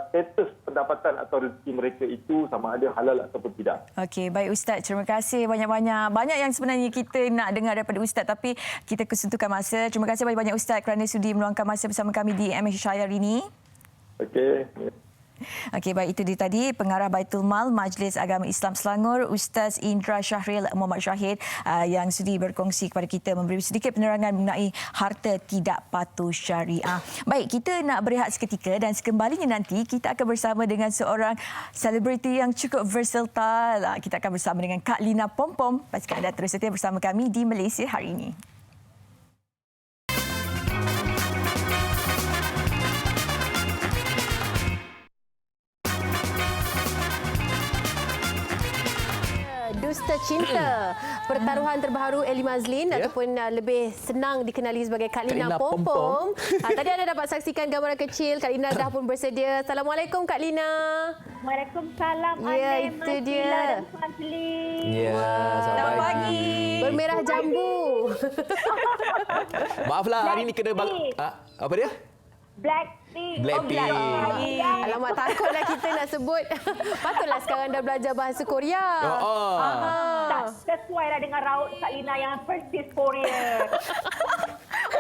status pendapatan atau rezeki mereka itu sama ada halal ataupun tidak. Okey, baik Ustaz. Terima kasih banyak-banyak. Banyak yang sebenarnya kita nak dengar daripada Ustaz tapi kita kesuntukan masa. Terima kasih banyak-banyak Ustaz kerana sudi meluangkan masa bersama kami di MH hari ini. Okey. Okey, baik, itu dia tadi Pengarah Baitul Mal Majlis Agama Islam Selangor, Ustaz Indra Syahril Muhammad Syahid yang sudi berkongsi kepada kita, memberi sedikit penerangan mengenai harta tidak patuh syariah. Baik, kita nak berehat seketika dan sekembalinya nanti kita akan bersama dengan seorang selebriti yang cukup versatile. Kita akan bersama dengan Kak Lina Pompom. Pastikan anda terus setia bersama kami di Malaysia Hari Ini. Dusta Cinta, pertaruhan terbaru Ellie Mazlin ataupun lebih senang dikenali sebagai Kak Lina Pompom. Tadi anda dapat saksikan gambaran kecil, Kak Lina dah pun bersedia. Assalamualaikum Kak Lina. Waalaikumsalam. Ya, itu dia. Ya, Selamat pagi. Bermerah jambu. Maaflah, hari ni kena apa dia? Blackpink. Blackpink. Alamak, takutlah kita nak sebut. Patutlah sekarang dah belajar bahasa Korea. Tak sesuai lah dengan raut Kak Lina yang persis Korea.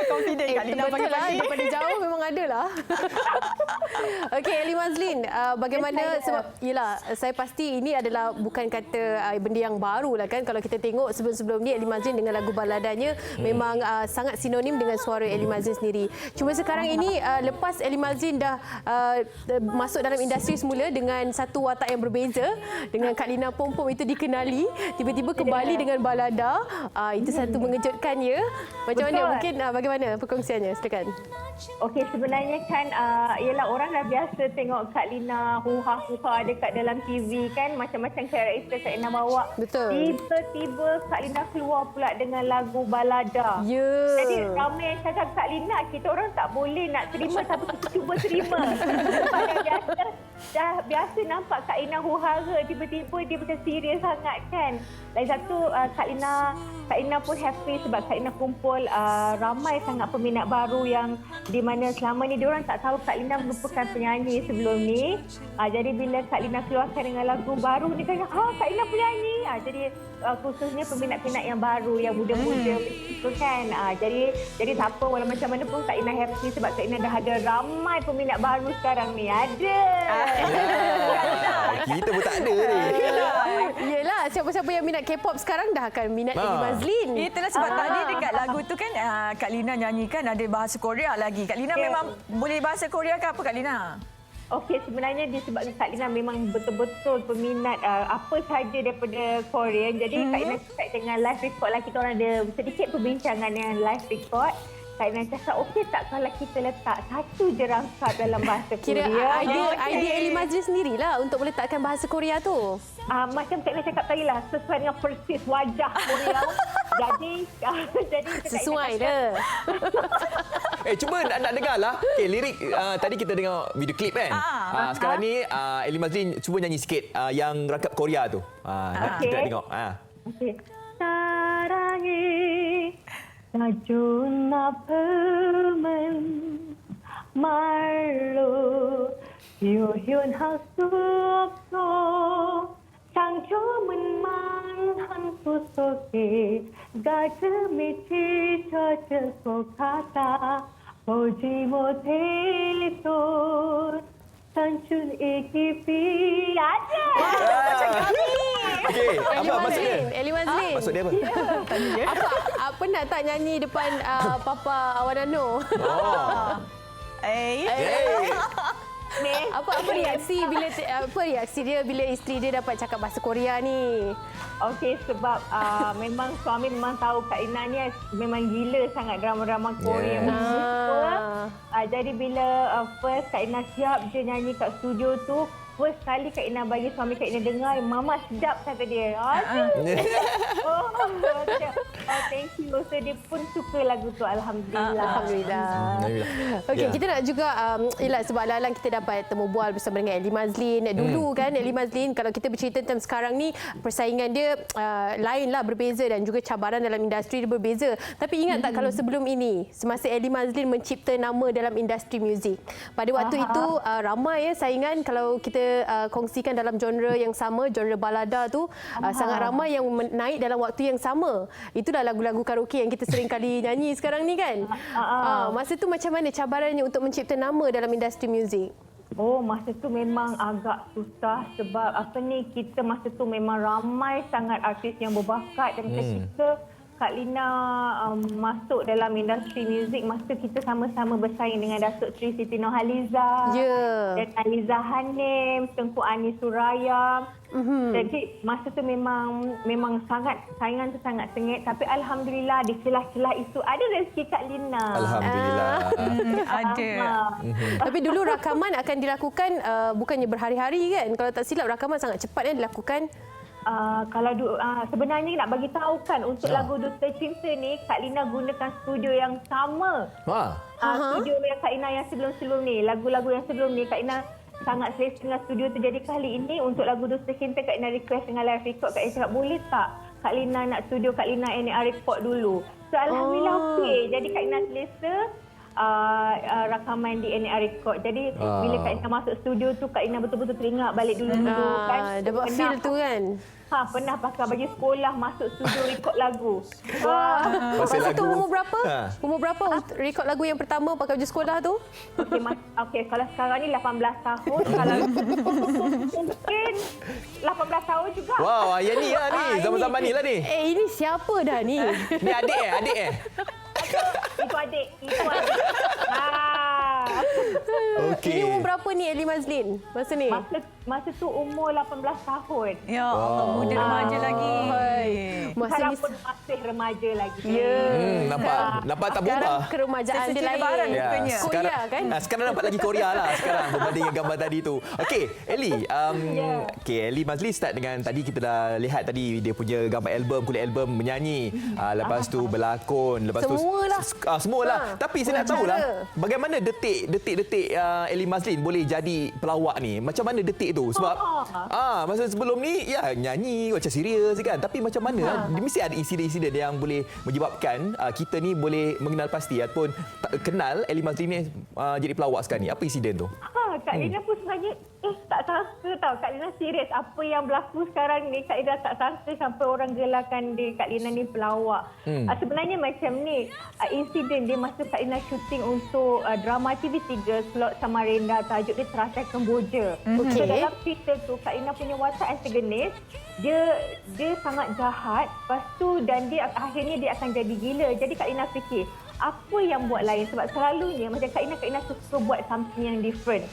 Confident Kak Lina betul lah, daripada jauh memang ada lah. Okey, Ellie Mazlin, bagaimana sebab yalah, saya pasti ini adalah bukan kata benda yang baru lah kan. Kalau kita tengok sebelum-sebelum ni Ellie Mazlin dengan lagu baladanya memang sangat sinonim dengan suara Ellie Mazlin sendiri. Cuma sekarang ini lepas Ellie Mazlin dah masuk dalam industri semula dengan satu watak yang berbeza, dengan Kak Lina Pompom itu dikenali, tiba-tiba kembali dengan balada, itu satu mengejutkan ya. Macam mana mungkin bagaimana perkongsiannya? Silakan. Okey, sebenarnya kan ialah orang dah biasa tengok Kak Lina huha-huha dekat dalam TV kan, macam-macam karakter Kak Lina bawa. Betul. Tiba-tiba Kak Lina keluar pula dengan lagu balada. Ya. Jadi ramai yang cakap Kak Lina, kita orang tak boleh nak terima tapi kita cuba terima. Sebab dah biasa nampak Kak Lina huhara, tiba-tiba dia macam serius sangat kan. Lagi satu Kak Lina pun happy sebab Kak Lina kumpul ramai sangat peminat baru yang di mana selama ni diorang tak tahu Kak Lina merupakan penyanyi sebelum ni. Jadi bila Kak Lina keluarkan dengan lagu baru ni kan, Kak Lina penyanyi. Jadi khususnya peminat-peminat yang baru, yang muda-muda itu kan. Jadi tak apa, walau macam mana pun Kak Lina happy sebab Kak Lina dah ada ramai peminat baru sekarang ni. Ada. Kita pun tak ada ni. Yelah, siapa-siapa yang minat K-pop sekarang dah akan minat Ellie Mazlin. Itulah sebab tadi dekat lagu tu kan Kak Lina nyanyikan ada bahasa Korea lagi. Kak Lina memang boleh bahasa Korea ke apa Kak Lina? Okey, sebenarnya disebabkan Kak Lina memang betul-betul peminat apa sahaja daripada Korea. Jadi Kak Lina cakap dengan live record lah, kita orang ada sedikit perbincangan dengan live record. Kak Lina cakap, okey tak kalau kita letak satu je rangkap dalam bahasa Korea? Kira idea Ellie Mazlin sendirilah untuk meletakkan bahasa Korea tu. Macam Kak Lina cakap tadi lah, sesuai dengan persis wajah Korea. jadi sesuai dah. Cuba nak dengar lah. Okay, lirik tadi kita dengar video klip kan. Sekarang ni Ellie Mazlin cuba nyanyi sikit yang rangkap Korea tu. Kita nak tengok. Okey. Sarangi tajun apamen 말로 표현할 수 없어 상처만 한 수 속에 가슴이 찢어질 것 같아 보지 못해도 단순히 깊이 아자. Okey, apa maksud dia? Ellie Mazlin. Maksud dia apa? Apa nak tak nyanyi depan Papa Awanano? Apa reaksi dia bila isteri dia dapat cakap bahasa Korea ni? Okey, sebab memang suami memang tahu Kak Lina ni memang gila sangat drama-drama Korea. Jadi bila first Kak Lina siap je nyanyi kat studio tu, first kali Kak Lina bagi suami Kak Lina dengar, Mama sedap kata dia. Thank you. So dia pun suka lagu tu, alhamdulillah. Okey, kita nak juga ialah sebab alang-alang kita dapat temu bual bersama dengan Ellie Mazlin. Dulu kan Ellie Mazlin, kalau kita bercerita tentang sekarang ni, persaingan dia lainlah, berbeza, dan juga cabaran dalam industri dia berbeza. Tapi ingat tak kalau sebelum ini, semasa Ellie Mazlin mencipta nama dalam industri muzik, pada waktu itu ramai saingan. Kalau kita kongsikan dalam genre yang sama, genre balada tu, sangat ramai yang naik dalam waktu yang sama. Itulah lagu-lagu karaoke yang kita sering kali nyanyi sekarang ni kan. Masa tu macam mana cabarannya untuk mencipta nama dalam industri muzik? Oh, masa tu memang agak susah sebab kita masa tu memang ramai sangat artis yang berbakat dan ketika Kak Lina masuk dalam industri muzik, masa kita sama-sama bersaing dengan Datuk Seri Siti Nurhaliza, dan Aliza Hanim, Tengku Ani Suraya. Jadi masa tu memang sangat saingan tu sangat sengit, tapi alhamdulillah di celah-celah itu ada rezeki Kak Lina. Alhamdulillah. Ada. Tapi dulu rakaman akan dilakukan bukannya berhari-hari kan? Kalau tak silap rakaman sangat cepat kan dilakukan. Sebenarnya nak bagi tahu kan untuk lagu Dusta Cinta ni Kak Lina gunakan studio yang sama. Studio yang Kak Lina yang sebelum-sebelum ni, lagu-lagu yang sebelum ni Kak Lina sangat selesa dengan studio tu. Jadi kali ini untuk lagu Dusta Cinta Kak Lina request dengan live record. Kak Lina cakap boleh tak Kak Lina nak studio Kak Lina NAR record dulu. So alhamdulillah okey. Jadi Kak Lina selesa rakaman di NAR record. Jadi bila Kak Lina masuk studio tu Kak Lina betul-betul teringat balik dulu-dulu kan. Dapat feel tu kan. Pernah pakai baju sekolah masuk studio rekod lagu. Masa tu umur berapa? Umur berapa rekod lagu yang pertama pakai baju sekolah tu? Okey, kalau sekarang ni 18 tahun, kalau mungkin 18 tahun juga. Wow, yang ni lah ni. Zaman-zaman ni lah ni. Ini siapa dah ni? Ni adik eh? Itu adik. Okey. Ini umur berapa ni Elly Mazlin masa ni? Masa tu umur 18 tahun. Ya Allah, muda remaja lagi. Sekarang pun masih remaja lagi. Nampak tak berubah. Keremajaan dia lain. Ya, Korea kan? Sekarang nampak lagi Korea lah sekarang berbanding dengan gambar tadi tu. Okey, Elly. Elly Mazlin start dengan tadi kita dah lihat tadi dia punya gambar album, kulit album menyanyi. Lepas tu berlakon, lepas tu semualah. Tapi saya nak tahulah bagaimana detik-detik Elly Mazlin boleh jadi pelawak ni. Macam mana detik tu? Sebab masa sebelum ni ya nyanyi macam serius kan. Tapi macam mana? Mesti ada insiden-insiden yang boleh menyebabkan kita ni boleh mengenal pasti ataupun kenal Elly Mazlin ni jadi pelawak sekarang ni. Apa insiden tu? Kak Lina pun sebenarnya tak sangka tau. Kak Lina serius apa yang berlaku sekarang ni. Kak Lina tak sangka sampai orang gelarkan dia Kak Lina ni pelawak. Sebenarnya macam ni, insiden dia masa Kak Lina syuting untuk drama TV3 Slot Samarinda, tajuk dia Teratai Kemboja. So dalam cerita tu Kak Lina punya watak antagonis, dia sangat jahat, lepas tu dan dia akhirnya dia akan jadi gila. Jadi Kak Lina fikir apa yang buat lain, sebab selalunya macam Kak Lina suka buat something yang different.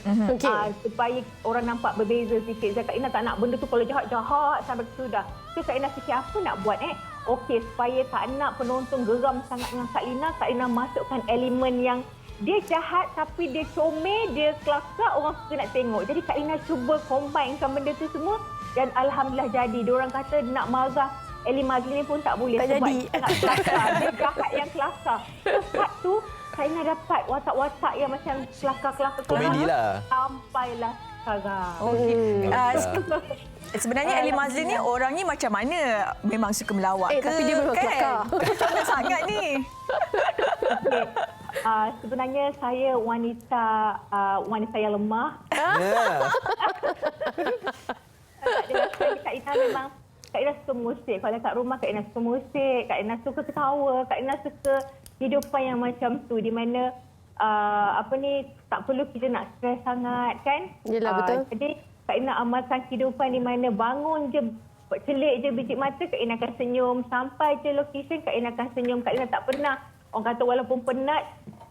Supaya orang nampak berbeza sikit. Kak Lina tak nak benda tu kalau jahat-jahat sampai sudah. So Kak Lina fikir apa nak buat okey, supaya tak nak penonton geram sangat dengan Kak Lina masukkan elemen yang dia jahat tapi dia comel, dia kelakar, orang suka nak tengok. Jadi Kak Lina cuba combinekan benda tu semua dan alhamdulillah jadi. Diorang kata nak marah Elly Mazlin pun tak boleh tak sebab jadi. dia sangat kelakar. Dia jahat yang kelakar. Part tu Kak Lina dapat watak-watak yang macam kelakar-kelakar. Komedi lah. Sampailah sekarang. Sebenarnya Elly Mazlin ni orangnya macam mana? Memang suka melawak ke? Tapi dia memang kelakar. Macam sangat ni. Sebenarnya saya wanita yang lemah. Kak Lina memang Kak Lina suka musik. Kalau kat rumah Kak Lina suka musik, Kak Lina suka ketawa, Kak Lina suka hidupan yang macam tu di mana tak perlu kita nak stres sangat kan? Yalah betul. Jadi Kak Lina amalkan kehidupan di mana bangun je celik je biji mata Kak Lina akan senyum, sampai je location Kak Lina akan senyum. Kak Lina tak pernah orang kata walaupun penat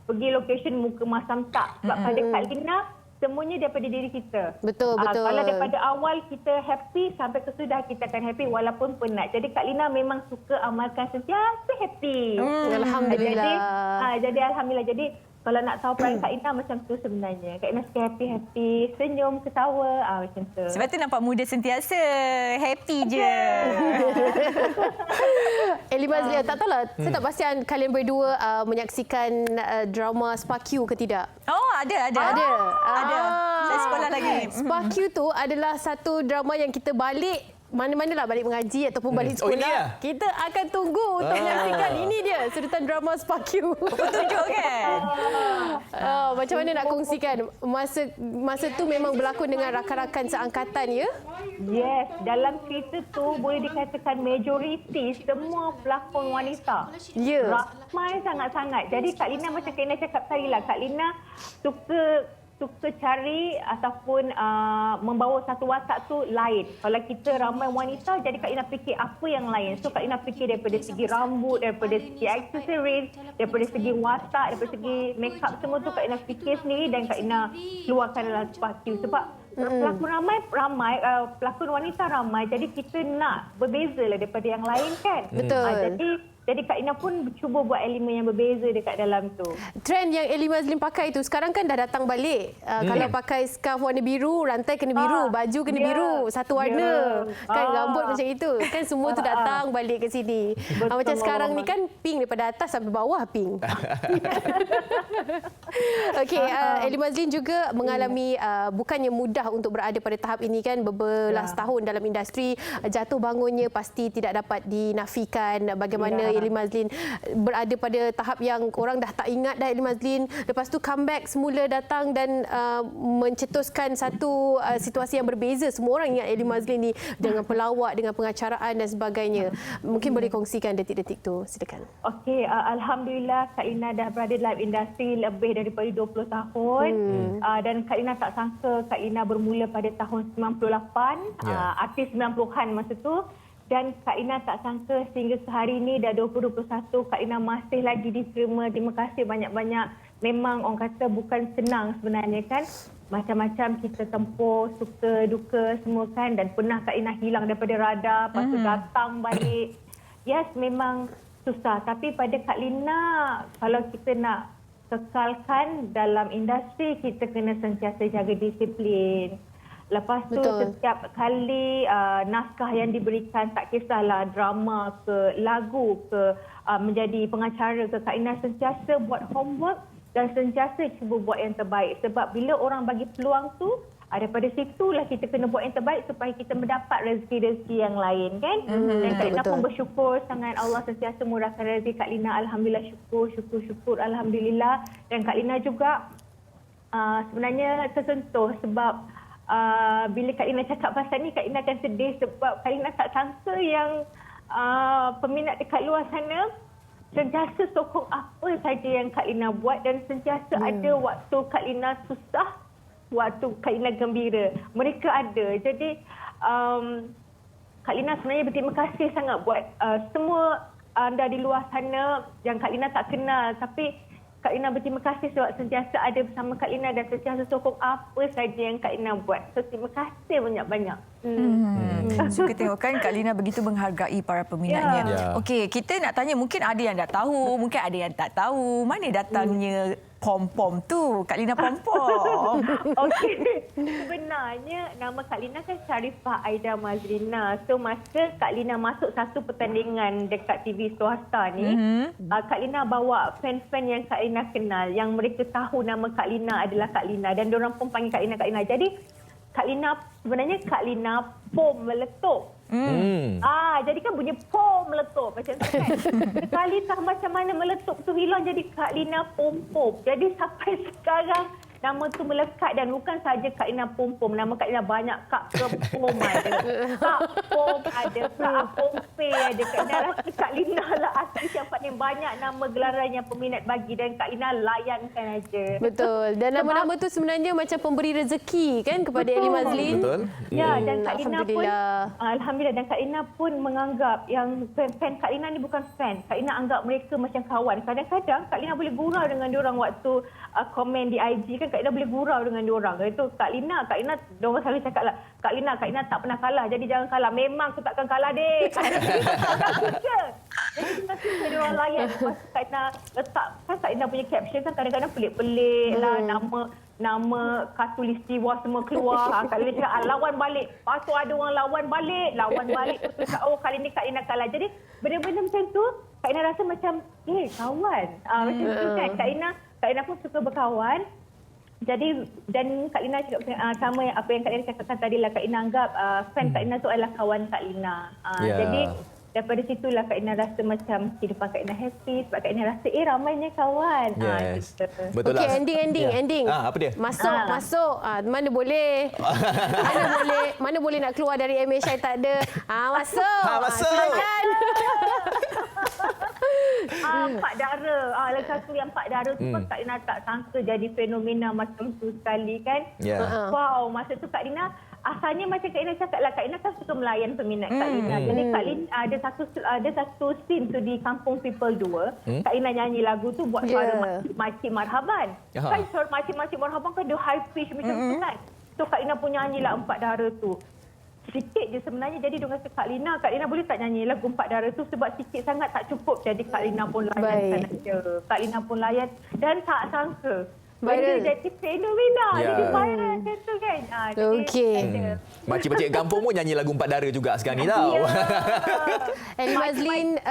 pergi location muka masam tak. Sebab pada Kak Lina semuanya daripada diri kita. Betul. Kalau daripada awal kita happy sampai kesudah kita akan happy walaupun penat. Jadi Kak Lina memang suka amalkan sentiasa happy. Alhamdulillah. Jadi alhamdulillah. Jadi kalau nak tahu perangai Kak Lina macam tu sebenarnya. Kak Lina suka happy-happy, senyum, ketawa, macam tu. Sebab tu nampak muda sentiasa happy je. Elly Mazlin, tak tahulah, saya tak pastikan kalian berdua menyaksikan drama Spark You ke tidak? Oh, ada. Ada. Saya sekolah lagi. Spark You tu adalah satu drama yang kita balik mana-manalah balik mengaji ataupun balik sekolah, kita akan tunggu untuk menyaksikan. Ini dia sedutan drama Spark You. Tunjuk kan? Macam mana nak kongsikan masa tu memang berlakon dengan rakan-rakan seangkatan ya? Yes, dalam cerita tu boleh dikatakan majoriti semua pelakon wanita. Ya. Ramai sangat-sangat. Jadi Kak Lina macam Kak Lina cakap tadi lah, Kak Lina suka suka cari ataupun membawa satu watak tu lain. Kalau kita ramai wanita, jadi Kak Ina fikir apa yang lain. So Kak Ina fikir daripada segi rambut, daripada segi aksesoris, daripada segi watak, daripada segi make up, semua tu Kak Ina fikir sendiri dan Kak Ina keluarkan dalam sebuah queue. Sebab pelakon ramai, pelakon wanita ramai, jadi kita nak berbeza lah daripada yang lain kan. Betul. Jadi Kak Ina pun cuba buat elemen yang berbeza dekat dalam tu. Trend yang Ellie Mazlin pakai tu sekarang kan dah datang balik. Kalau pakai scarf warna biru, rantai kena biru, baju kena biru, satu warna. Kan rambut macam itu. Kan semua tu datang balik ke sini. Macam sekarang ni kan pink daripada atas sampai bawah pink. Okey, Ellie Mazlin juga mengalami bukannya mudah untuk berada pada tahap ini kan, berbelas tahun dalam industri, jatuh bangunnya pasti tidak dapat dinafikan. Bagaimana Ellie Mazlin berada pada tahap yang orang dah tak ingat dah Ellie Mazlin, lepas tu comeback semula datang dan mencetuskan satu situasi yang berbeza. Semua orang ingat Ellie Mazlin ni dengan pelawak, dengan pengacaraan dan sebagainya. Mungkin boleh kongsikan detik-detik tu, silakan. Okey, alhamdulillah Kak Ina dah berada dalam industri lebih daripada 20 tahun. Dan Kak Ina tak sangka Kak Ina bermula pada tahun 98, artis 90-an masa tu. Dan Kak Ina tak sangka sehingga sehari ini dah 2021 Kak Ina masih lagi diterima. Terima kasih banyak-banyak. Memang orang kata bukan senang sebenarnya kan. Macam-macam kita tempuh, suka, duka semua kan. Dan pernah Kak Ina hilang daripada radar, lepas tu datang balik. Yes, memang susah. Tapi pada Kak Lina, kalau kita nak kekalkan dalam industri, kita kena sentiasa jaga disiplin. Lepas tu setiap kali naskah yang diberikan, tak kisahlah drama ke lagu ke menjadi pengacara ke, Kak Ina sentiasa buat homework dan sentiasa cuba buat yang terbaik. Sebab bila orang bagi peluang tu, daripada situlah kita kena buat yang terbaik supaya kita mendapat rezeki-rezeki yang lain kan. Dan Kak Lina pun bersyukur sangat Allah sentiasa murahkan rezeki Kak Lina. Alhamdulillah, syukur alhamdulillah. Dan Kak Lina juga sebenarnya tersentuh sebab bila Kak Ina cakap pasal ni, Kak Ina akan sedih sebab Kak Ina tak sangka yang peminat dekat luar sana sentiasa sokong apa saja yang Kak Ina buat dan sentiasa ada waktu Kak Ina susah, waktu Kak Ina gembira. Mereka ada. Jadi Kak Lina sebenarnya berterima kasih sangat buat semua anda di luar sana yang Kak Lina tak kenal, tapi Kak Lina berterima kasih sebab sentiasa ada bersama Kak Lina dan sentiasa sokong apa saja yang Kak Lina buat. So, terima kasih banyak-banyak. Suka tengok kan Kak Lina begitu menghargai para peminatnya. Okey, kita nak tanya, mungkin ada yang dah tahu, mungkin ada yang tak tahu. Mana datangnya pom-pom tu? Kak Lina pom-pom. Okey. Sebenarnya nama Kak Lina kan Sharifah Aida Mazlina. So masa Kak Lina masuk satu pertandingan dekat TV swasta ni, Kak Lina bawa fan-fan yang Kak Lina kenal, yang mereka tahu nama Kak Lina adalah Kak Lina dan diorang pun panggil Kak Lina, Kak Lina. Jadi Kak Lina sebenarnya Kak Lina pom meletup. Jadi kan bunyi pom meletup macam tu kan. Sekali tak macam mana meletup tu hilang jadi Kak Lina pom-pom. Jadi sampai sekarang nama tu melekat dan bukan saja Kak Lina pom-pom. Nama Kak Lina banyak. Kak Pom ada. Kak Pom ada. Kak Pompe ada. Kak Lina rasa Kak Lina lah artis yang paling banyak nama gelaran yang peminat bagi dan Kak Lina layankan aja. Betul. Dan nama-nama tu sebenarnya macam pemberi rezeki kan kepada Ellie Mazlin. Betul. Ya, dan Kak Lina pun alhamdulillah, dan Kak Lina pun menganggap yang fan Kak Lina ni bukan fan. Kak Lina anggap mereka macam kawan. Kadang-kadang Kak Lina boleh gurau dengan diorang waktu komen di IG kan, Kak Lina boleh gurau dengan diorang. Itu Kak Lina diorang selalu cakap lah, Kak Lina tak pernah kalah, jadi jangan kalah. Memang aku takkan kalah dek. Jadi kita suka diorang layan. Lepas Kak Lina letak, kan Kak Lina punya caption kan kadang-kadang pelik-pelik lah, nama khatulistiwa semua keluar. Kak Lina cakap lawan balik. Lepas tu ada orang lawan balik. Kali ni Kak Lina kalah. Jadi benda-benda macam tu Kak Lina rasa macam kawan. Macam tu kan. Kak Lina pun suka berkawan. Jadi dan Kak Lina cakap sama apa yang Kak Lina cakapkan tadi lah. Kak Lina anggap fan Kak Lina tu adalah kawan Kak Lina. Jadi daripada situlah Kak Lina rasa macam kehidupan Kak Lina happy sebab Kak Lina rasa ramainya kawan. Yes. Betul lah. Okey, ending. Apa dia? Masuk. Mana boleh? Mana boleh nak keluar dari MHI tak ada. Masuk. Masuk. Silakan. Pak Dara. Lagi satu yang Pak Dara tu pun Kak Lina tak sangka jadi fenomena macam tu sekali kan. Wow, masa tu Kak Lina asalnya macam Kak Lina cakap lah, Kak Lina kan suka melayan peminat Kak Lina. Jadi Kak Lina ada satu scene tu di Kampung People 2. Kak Lina nyanyi lagu tu buat suara Makcik Marhaban. Kan suara Makcik Marhaban kan dia high pitch macam tu kan. So Kak Lina pun nyanyilah Empat Dara tu. Sikit je sebenarnya, jadi dengan Kak Lina boleh tak nyanyi lagu Empat Dara tu sebab sikit sangat tak cukup. Jadi Kak Lina pun layan saja. Kak Lina pun layan dan tak sangka benda jadi fenomena. Jadi viral macam tu kan. Okey. Makcik-makcik kampung pun nyanyi lagu Empat Dara juga sekarang ni tau. Ellie Mazlin,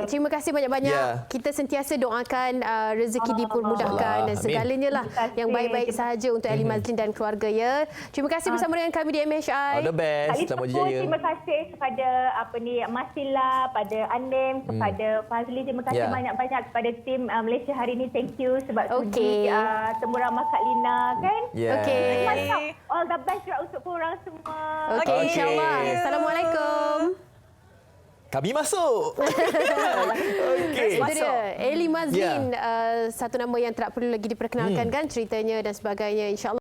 terima kasih banyak-banyak. Kita sentiasa doakan rezeki dipermudahkan dan segalanya lah yang baik-baik sahaja untuk Ellie Mazlin dan keluarga ya. Terima kasih bersama dengan kami di MHI. All the best. Selamat berjaya. Terima kasih kepada Masila, pada Anem, kepada Fazli. Terima kasih banyak-banyak kepada tim Malaysia hari ini. Thank you sebab sudi temu ramah Kak Lina kan. Okey. All the best untuk korang semua. Okey, insyaAllah. Assalamualaikum. Kami masuk. Okey. Itu dia. Ellie Mazlin, satu nama yang tak perlu lagi diperkenalkan kan ceritanya dan sebagainya. InsyaAllah.